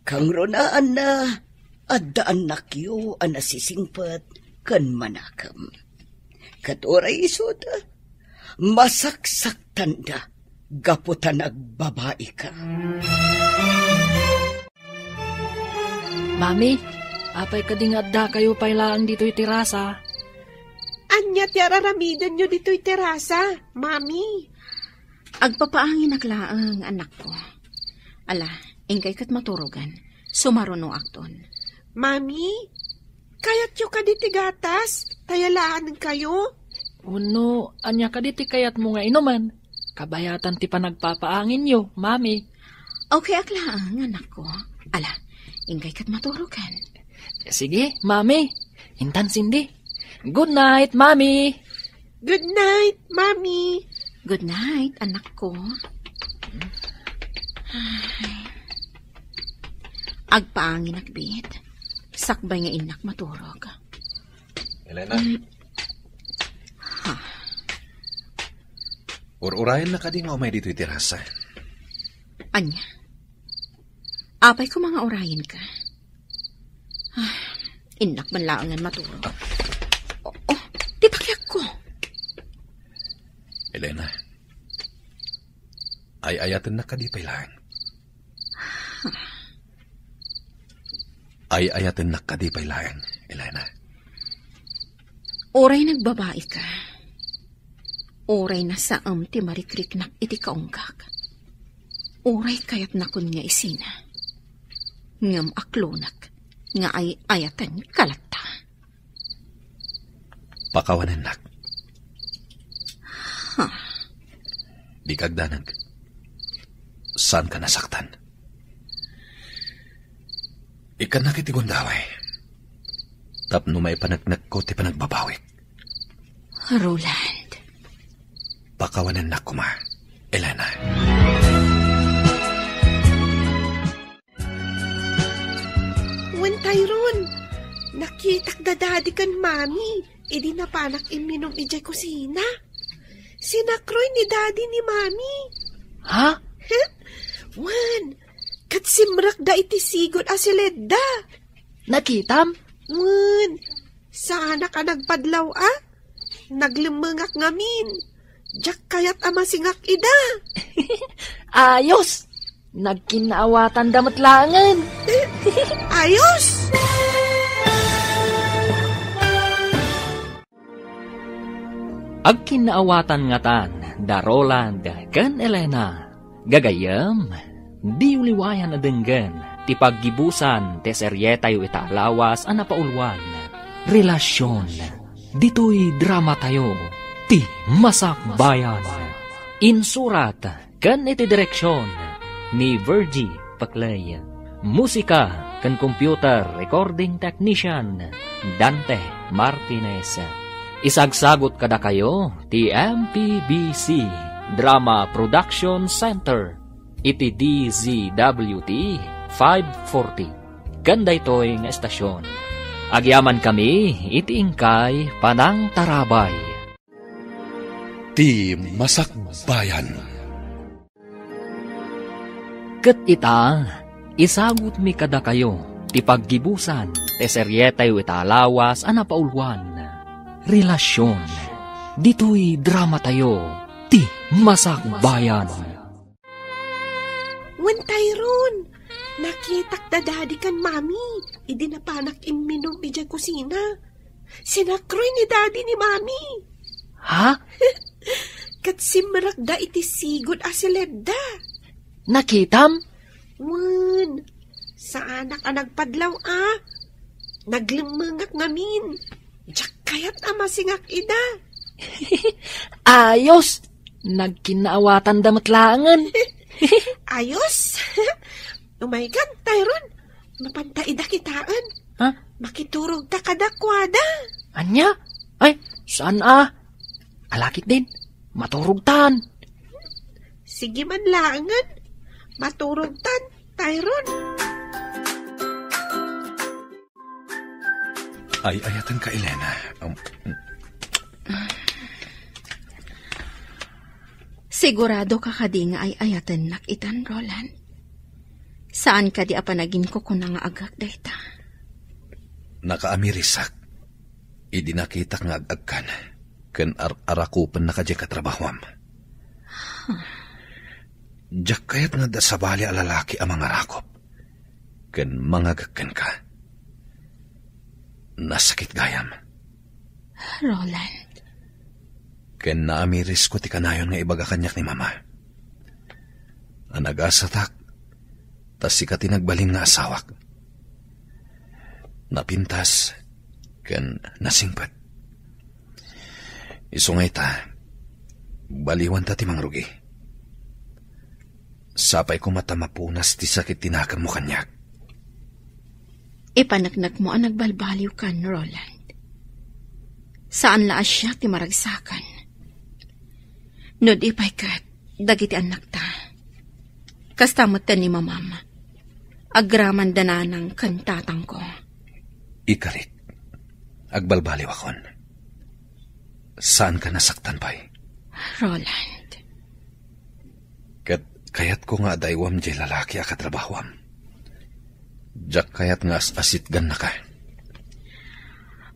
Kang ronaan na, addaan nakyo ang nasisingpat kan manakam. Katoray isoda, masaksak tanda, gaputan agbabae ka. Mami, apay kadingadda kayo pailaan dito'y terasa. Anya ti araramidan nyo dito'y terasa, Mami. Agpapaangin aklaang anak ko. Ala, ingkay kat maturugan. Sumaruno akton. Mami, kayat yo ka diti gatas? Tayalaan kayo? Uno, anya ka diti kayat mo nga inuman. Kabayatan ti panagpapaangin yo, Mami. Okay, aklaang anak ko. Ala, ingkay kat maturugan. Sige, Mami. Intan Cindy. Good night, Mami. Good night, Mami. Good night, anak ko. Agpaangin akbit. Sakbay nga inak maturog. Elena. Ha? Urayan na ka di nga umay dito itirasa. Anya, apay ko mga orayin ka. Inak man laangan maturo. Di pakyak ko. Elena, ay-ayatan na ka di pailang. Ay-ayatan na ka di pailang, Elena. Oray nagbabae ka. Oray na saam ti marikriknak iti kaunggak. Oray kayat nakon nga isina. Ngam aklonak nga ay ayatan kalata. Pakawanan nak. Di kagdanag. Saan ka nasaktan? Ikan na kiti gundaway. Tapno may panagnak ko ti panagbabawik. Roland. Pakawanan na kuma, Elena. Wen Tyrone, nakitak da daddy kan mami, idi na panak iminom ijay kusina. Sinakroy ni daddy ni mami. Ha? Wen, kat simrak da iti sigod asileda. Nakitam? Wen, saan ka nagpadlaw Naglimengak ngamin. Jak kayat ama singak ida. Ayos! Nagkinaawatan damatlangan. Ayos! Agkinaawatan nga tan, da Roland, kan Elena. Gagayam, di uliwayan na denggan, ti paggibusan, te seryetayo itaalawas, anapaulwan. Relasyon, dito'y drama tayo, ti masakbayan. Insurat, kan iti direksyon, ni Virgie Paclay. Musika, kan computer recording technician, Dante Martinez. Isagsagot kada kayo, ti MPBC Drama Production Center, iti DZWT 540. Ganda ito'y nga estasyon. Agyaman kami, iti ingkay Panang Tarabay. Ti Masakbayan. Ket ita, isagot mi kada kayo, ti paggibusan, te seryetayo itaalawas, anapaulwan. Relasyon, dito'y drama tayo, ti masakbayan. Wen Tyrone, nakitak da daddy kan mami, idi na panak iminom ijay kusina. Sinakroy ni daddy ni mami. Ha? Kat simrak da iti sigod asileda. Nakitam? Wen, saan ka nagpadlaw Naglimengak ngamin. Jak kayat ama singak ida. Ayos! Nagkinaawatan damatlangan. Ayos? Oh my God, Tyrone. Mapantaida kitaan. Ha? Makiturog ta kadakwada. Anya? Ay, saan Alakit din. Maturugtan. Sige man langan. Maturugtan, Tyrone. Ay-ayatan ka, Elena. Sigurado ka kadi nga ay-ayatan nakitan, Roland. Saan ka di apanagin ko kung nga agak dayta? Nakaamirisak. Idi nakita nga agagkan. Ken arakupan na kadya katrabahwam. Diyak kayat nga da sabali alalaki ang mga rakop. Ken mangagagkan ka. Nasakit gayam. Roland. Ken naamiris ko ti kanayon nga ibaga kanyak ni mama. Anagasatak, tas sika tinagbalin nga asawak. Napintas, ken nasingpat. Isungay ta, baliwan ta ti mangrugi. Sapay ko matamapunas ti sakit tinakam mo kanyak. Ipanagnak mo ang nagbalbaliw kan, Roland. Saan laas siya ti maragsakan? No di pa'y kat, dagiti anak ta. Kastamot ta ni mamama. Agraman dananang kantatang ko. Ikarit, agbalbaliw akon. Saan ka nasaktan pa'y? Roland. Kayat ko nga daywam jay lalaki akatrabahwam. Jak kayat nga asit gan na ka.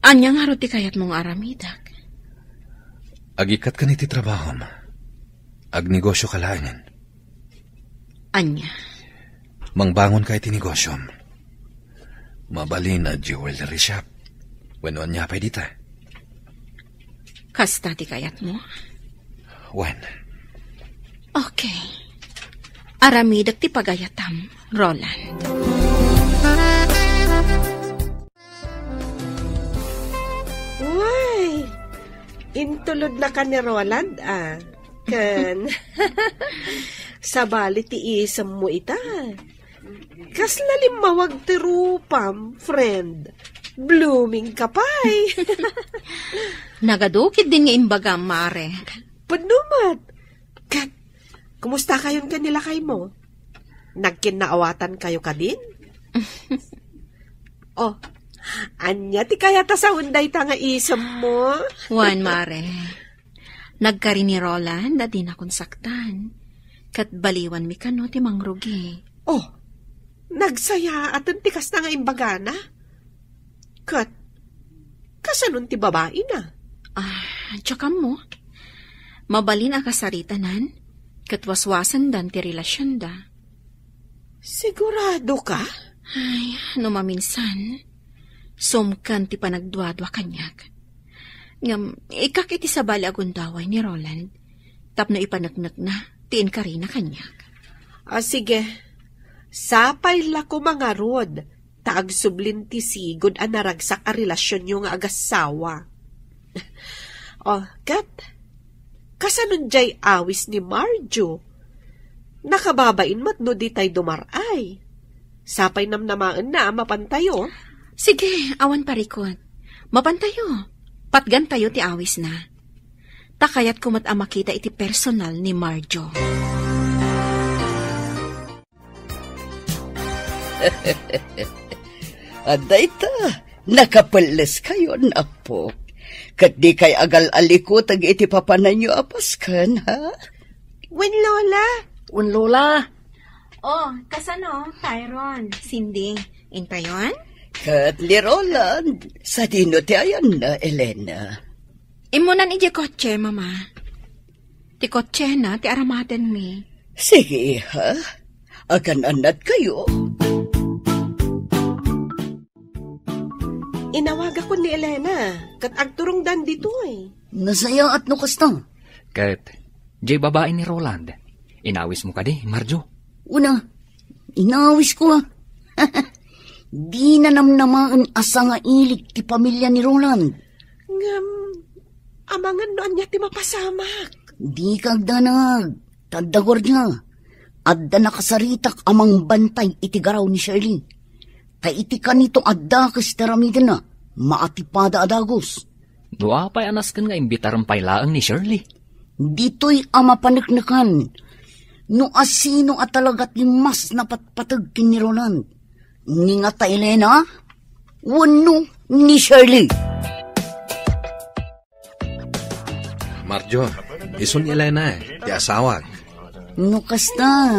Anya nga ti kayat mong aramidak. Agikat ka niti trabahom. Agnegosyo kalaangan. Anya? Mangbangon ka iti negosyom. Mabali na jewelry shop. Weno niya pa dita. Kasta ti kayat mo? When? Okay. Aramidak ti pagayatam, Roland. Why? Intulod na ka ni Roland, ah. Kan. Sabali ti isam mo ita. Kaslalim mawag ti rupam, friend. Blooming kapay. Nagadukid din nga imbaga, mare. Panumat. Kat, kumusta kayon kanila kay mo? Nagkinaawatan kayo ka din? Oh, anya ti kaya ta sa unday ta nga isam mo? Juan, mare. Nagkari ni Roland at di na konsaktan. Kat baliwan mi kano ti mangrugi. Oh, nagsaya at tikas na nga imbagana? Kat, kasanon ti babae na? Tsaka mo. Mabalin ang kasaritanan, kat waswasan dan ti relasyon da. Sigurado ka? Ay, no maminsan, sumkan ti panagduadwa kanyak. Ngam, ikakiti sa bali agundaway ni Roland, tapno ipanagnak na, tiin ka rin na kanyak. Sige, sapay la ko mga rod, taag sublin ti sigod a naragsak a relasyon yung agasawa. Kat, kasanon jay awis ni Marjo? Nakababain mat no di tay dumaray. Sapay namnamaan na mapantayo. Sige, awan parikot. Mapantayo. Patgan tayo ti awis na. Takayat kumat ang makita iti personal ni Marjo. Aday ta, nakapalas kayo na po. Kat di kay agal-aliko tag iti papanan nyo apaskan, ha? Wen Lola? Un Lola? Oh, kasano, Tyron, Cindy, intayon? Kat ni Roland, sa dino ti ayan na, Elena. Imunan iji kotse, mama. Ti kotse na, ti aramaten mi. Sige, ha? Akan anat kayo. Inawaga ko ni Elena, kat agturong dan dito eh. Nasaya at nukasta. Kat, jay babae ni Roland. Inawis mo ka di, Marjo? Una, inawis ko. Di na namnamaan asa nga ilig ti pamilya ni Roland. Ngam, amangan noon niya ti mapasamak. Di kagdanag, tadagor niya. Adda nakasaritak amang bantay iti garaw ni Shirley. Kay iti kanito adda kas taramidan na, maatipada adagos. Dua pa'y anas kan nga imbitarang pailaang ni Shirley. Dito'y ama panagnakan. No asino at talagat ni mas napatpatag kin ni Roland. Ni nga ta Elena, wano ni Shirley. Marjo, isun Elena ti asawag. No kasta,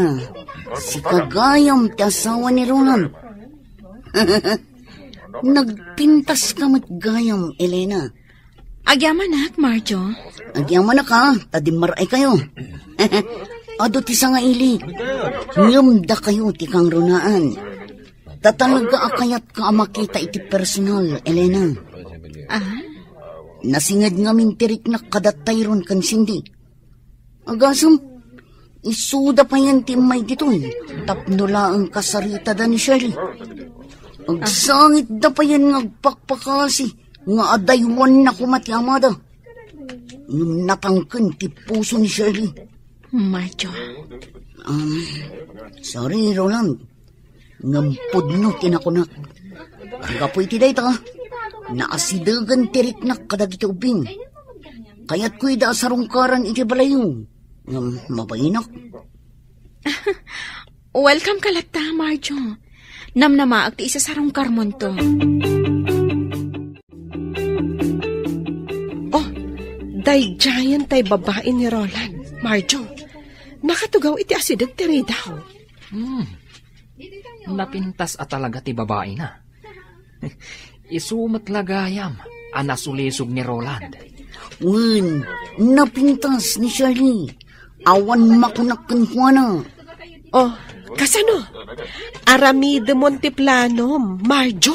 si kagayam ti asawa ni Roland. Nagpintas ka matgayam, Elena. Agyaman nak, Marjo. Agyaman na ka, tadimaray kayo. Ado ti sa nga ili. Ngumda kayo ti kang runaan. Tatalaga akayat ka makita iti personal, Elena. Nasingad nga mintirik na kadatayron kan Cindy. Agasam, isuda pa yan ti may ditoy. Tapnula ang kasarita da ni Shirley. Agsangit da pa yan ngagpakpakasi. Nga adaywan na kumati amada. Natangkan ti puso ni Shirley. Marjo. Sorry, Roland. Ngampod tinakunak. Kapoy ti day ta. Naasidagan tirik na kadagiti ubing. Kaya't ko'y da sarungkaran iti balayo. Mabayinak. Welcome ka lata, Marjo. Namnamaag ti isa sarungkar mo to. Day giant tay babae ni Roland, Marjo. nakatugaw iti asidag ti daw. Napintas at talaga ti babae na. Isumat lagayam, anasulisog ni Roland. Napintas ni Shirley. Awan makunakan ko na. Oh, kasano? Arami de Monteplano, Marjo.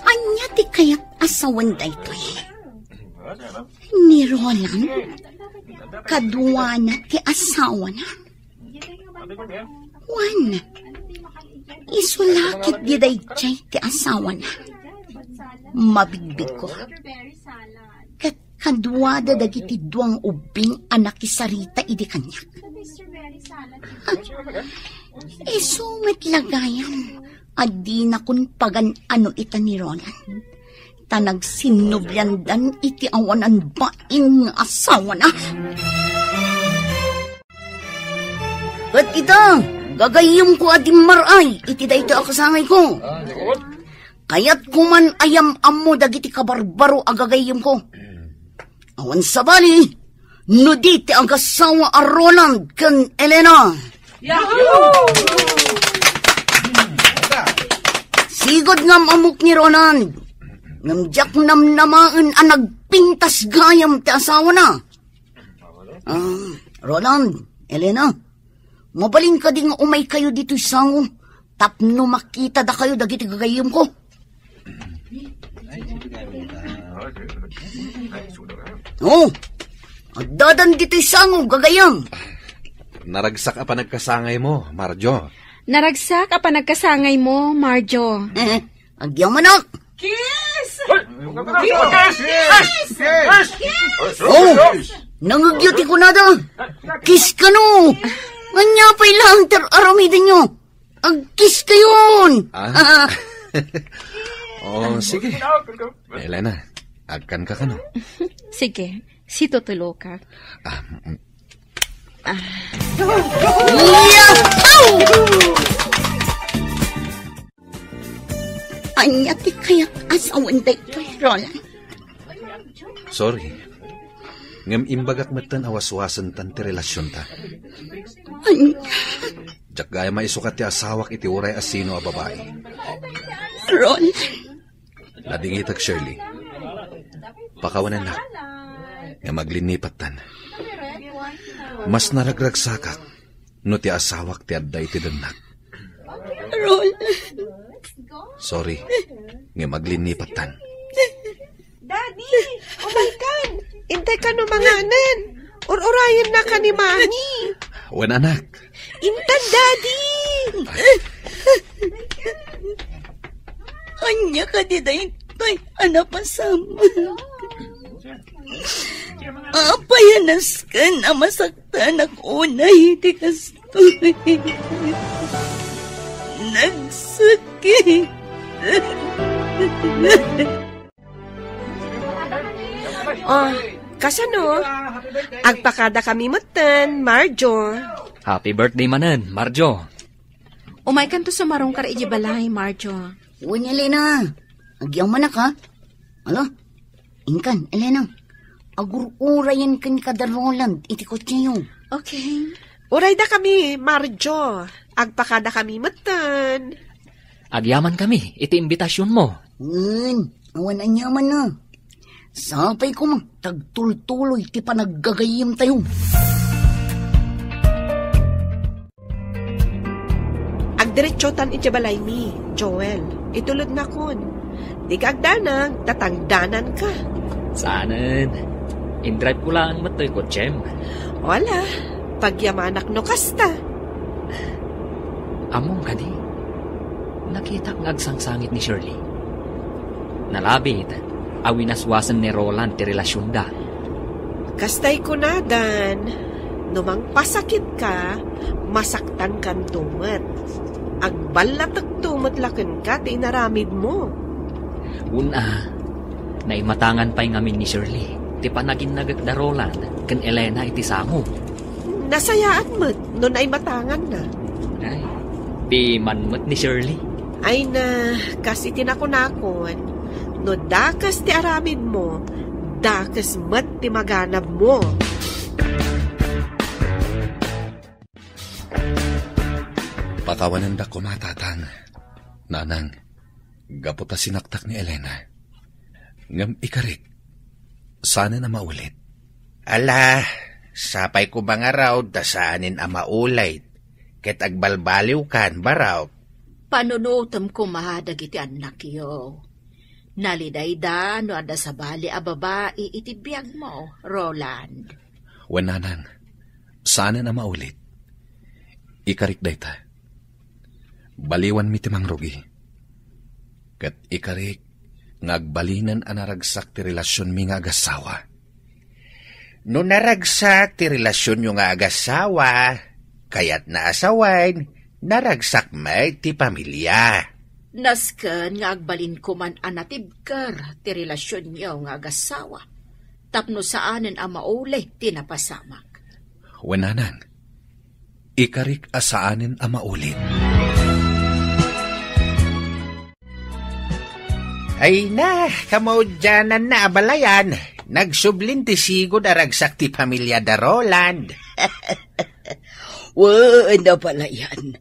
Anya ti kayat asawan da ito ni Roland? Kadwa na ti asawa na. Isulakit di day chay ti asawa na. Mabigbig ko. Kat kadwa da dagiti duang ubing anak kisarita idi kanyak. Isumet lagayam. Adi na kun pagan ano ita ni Roland. Tanag sinubyandan iti awanan bain nga asawa na. At ita, gagayom ko adim maray, iti da ito akasangay ko. Kaya't kuman ayam amo dagiti kabarbaro agagayom ko. Awan sabali, no diti ang kasawa a Roland kan Elena. Yahoo! Sigod ngam amok ni Roland. Namjak namnamaan ang nagpintas gayam ti asawa na. Roland, Elena, mabaling ka di nga umay kayo dito sango. Tapno makita da kayo dagiti gagayam ko. Dadan dito sango gagayam. Naragsak pa nagkasangay mo, Marjo. Naragsak pa nagkasangay mo, Marjo. Agyaw manak. Kiss! Nangagyuti ko na da. Kiss ka no. Anya pa'y lang aramidin nyo. Ag-kiss kayon. Sige. Elena, agkan ka no? Sige, si tutulo ka. Anya ti kayak asawan da ito, Roland. Sorry. Ngam imbagak matan awaswasan tan ti relasyon ta. Jak gaya maisukat ti asawak iti uray asino a babae. Roland. Ladingitag Shirley. Pakawanan na. Nga maglinipat tan. Mas naragragsakak no ti asawak ti adday ti dannak. Roland. Sorry. Nga maglinipat tan. Daddy, umaykan. Intay ka no manganan. Urayan na ka ni Mami. Wan anak. Intan, Daddy. Anya ka di dahin. Anapasama. Apayanas ka na masaktan ako na hindi kastoy. Nagsakit. Kasano? Agpakada kami matan, Marjo. Happy birthday manan, Marjo. Umay kan to sumarong kar ijibalay, Marjo. Uy, Elena. Agyaw manak ha. Alo? Inkan, Elena. Agur-urayan kan kada Roland. Iti kotse yun. Okay. Uray da kami, Marjo. Agpakada kami matan. Agyaman kami, iti imbitasyon mo. Awan anyaman na. Sapay ko tagtultuloy ti panaggagayim tayo. Agdiretsotan iti balay mi, Joel. Itulod na kun. Di ka agdanag, tatagdanan ka. Saanan? In-drive ko lang matoy ko, Chem. Wala. Pagyamanak no kasta. Among ka di. Nakita ng agsangsangit ni Shirley. Nalabit, awinaswasan ni Roland ti relasyon da. Kastay ko na, Dan. Numang pasakit ka, masaktan kan tumat. Agbalatag tumat laken ka, ti inaramid mo. Una, naimatangan pa'y ngamin ni Shirley. Ti panagin nagagda Roland, kan Elena iti samo. Nasayaan mo't, nun ay matangan na. Ay, di manmot ni Shirley. Ay na, kasi tinakunakon, no dakas ti aramid mo, adda kas mat ti maganab mo. Pakawanan da ko matatang. Nanang, gaputa sinaktak ni Elena. Ngam ikarik, sana na maulit. Ala, sapay ko ba nga raw dasaanin ang maulit. Ket agbalbaliw kan ba raw? Panunutom ko mahadag iti anak yo. Nalidayda no ada sa bali a babae iti biyag mo, Roland. Wananang, sana na maulit. Ikarik dayta. Baliwan mi timang rugi. Kat ikarik, ngagbalinan anaragsak ti relasyon mi nga agasawa. No naragsak ti relasyon yung nga agasawa, kaya't naasawain, naragsak may ti pamilya. Nasken nga agbalin ko man anatibker ti relasyon niyo nga agasawa. Tapno saanen ang maulay tinapasamak. Wananang, ikarik asaanen ang maulit. Ay na, kamaudyanan na abalayan. Nagsublin ti sigod aragsak ti pamilya da Roland. Wala pala yan.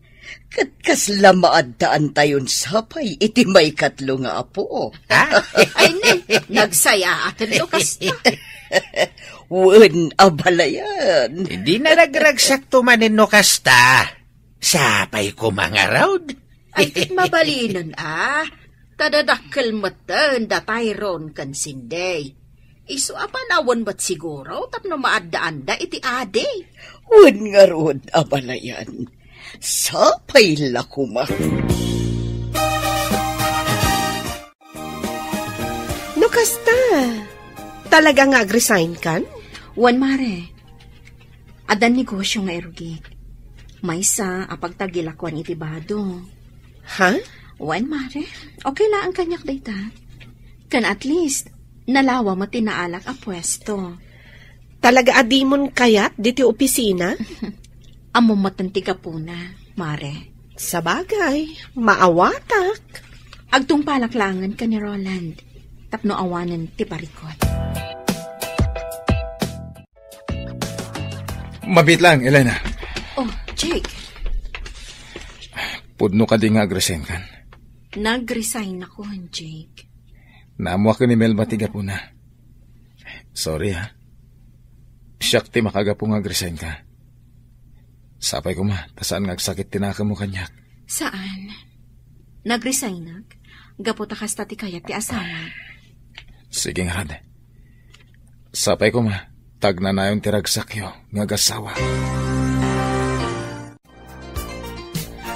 Katkas lamaadtaan tayon sapay, iti may katlo nga apo. Ay na, nagsaya atin lukas. Wan abala yan. Hindi na nagragsak tumanin no kasta. Sapay ko mga raud. Ay tit mabalinan tadadakkel matan da Tyrone kan sinday. Isu apanawan ba't siguro tapno maadaan da iti ade. Wan nga rod abala yan. Sapay lakuma. No kasta, talaga nga ag-resign kan? Wan mare, adan negosyo nga erugi. Maysa apagtagilakwan iti bado. Ha? Wan mare, okay lang ang kanyak dayta. Kan at least, nalawa mo tinaalak a pwesto. Talaga adimon kayat diti opisina? Amo matanti ka po na, mare. Sa bagay, maawatak. Agtong palaklangan ka ni Roland, tapno awanan ti parikot. Mabit lang, Elena. Oh, Jake. Pudno ka di nga agresign kan. Nag-resign ako, Jake. Namuha ka ni Melba tiga po na. Sorry ha. Siyak ti makagapo nga agresign ka. Sapay ko ma, tasaan nga agsakit tinaka mo kanyak. Saan? Nag-resign nag? Gaputa kasta ti kayat ti asawa. Sige nga hade. Sapay ko ma, tag na nayon tiragsak yo, nga gasawa.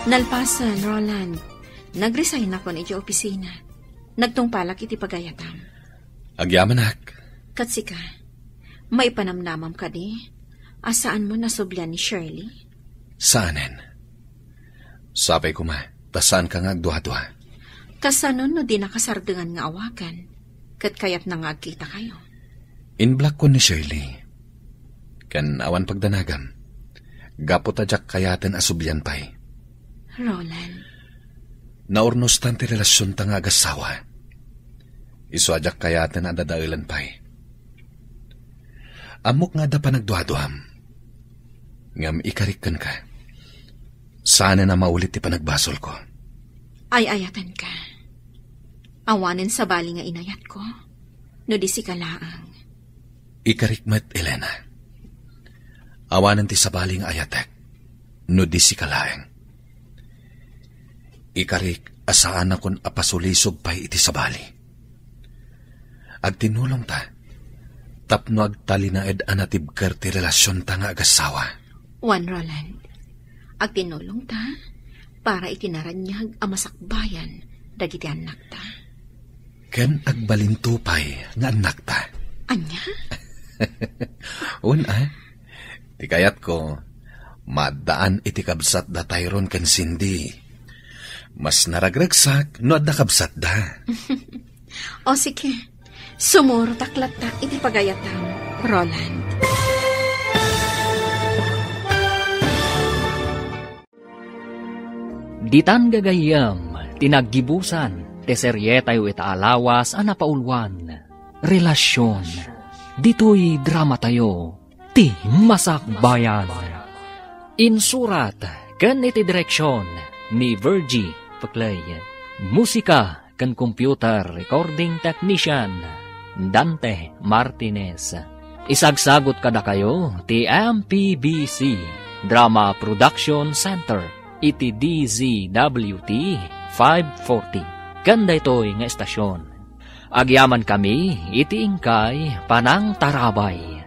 Nalpasan, Roland. Nag-resign ako ni opisina. Nagtungpalak iti pagayatam. Agyamanak. Katsika, may panamnamam ka di? Asaan mo nasoblan ni Shirley? Saanen? Sapay ko ma, tasaan ka nga agduha-duha. Kasanon no di nakasardengan nga awakan. Kat kayat na nga agkita kayo. Inblak ko ni Shirley. Kan awan pagdanagam. Gapotadyak kayaten asubyan pay. Roland. Naurnos tanti relasyon ta nga agasawa. Isuadyak kayaten adadailan pay. Amok nga da pa nagduha-duham. Ngam ikarikan ka. Sana na maulit ti panagbasol ko. Ay ayatan ka. Awanin sa bali nga inayat ko. No di si kalaang. Ikarikmat, Elena. Awanan ti sa bali nga ayatek. No di si kalaang. Ikarik asaan akon apasulisog pay iti sabali. Agtinulong ta, tapno agtalinaed anatibker ti relasyon ta nga agasawa. Juan Roland, agtinulong ta, para itinaranyag ang masakbayan dagiti anak ta. Ken agbalintupay nga anak ta. Anya? Una, ti kayat ko, madaan iti kabsat da Tyrone ken Cindy. Mas naragragsak no adda kabsat da. O sige, sumuro taklat ta iti pagayatam, Roland. Ditan gagayam, tinaggibusan, teserye tayo itaalawas, anapaulwan, relasyon. dito'y drama tayo, ti Masakbayan. Insurat, kan iti direksyon ni Virgie Paclay. Musika, kan computer recording technician, Dante Martinez. Isagsagot kada kayo, ti MPBC, Drama Production Center, iti DZWT 540. Ganda ito'y nga estasyon. Agyaman kami, iti ingkay, Panang Tarabay.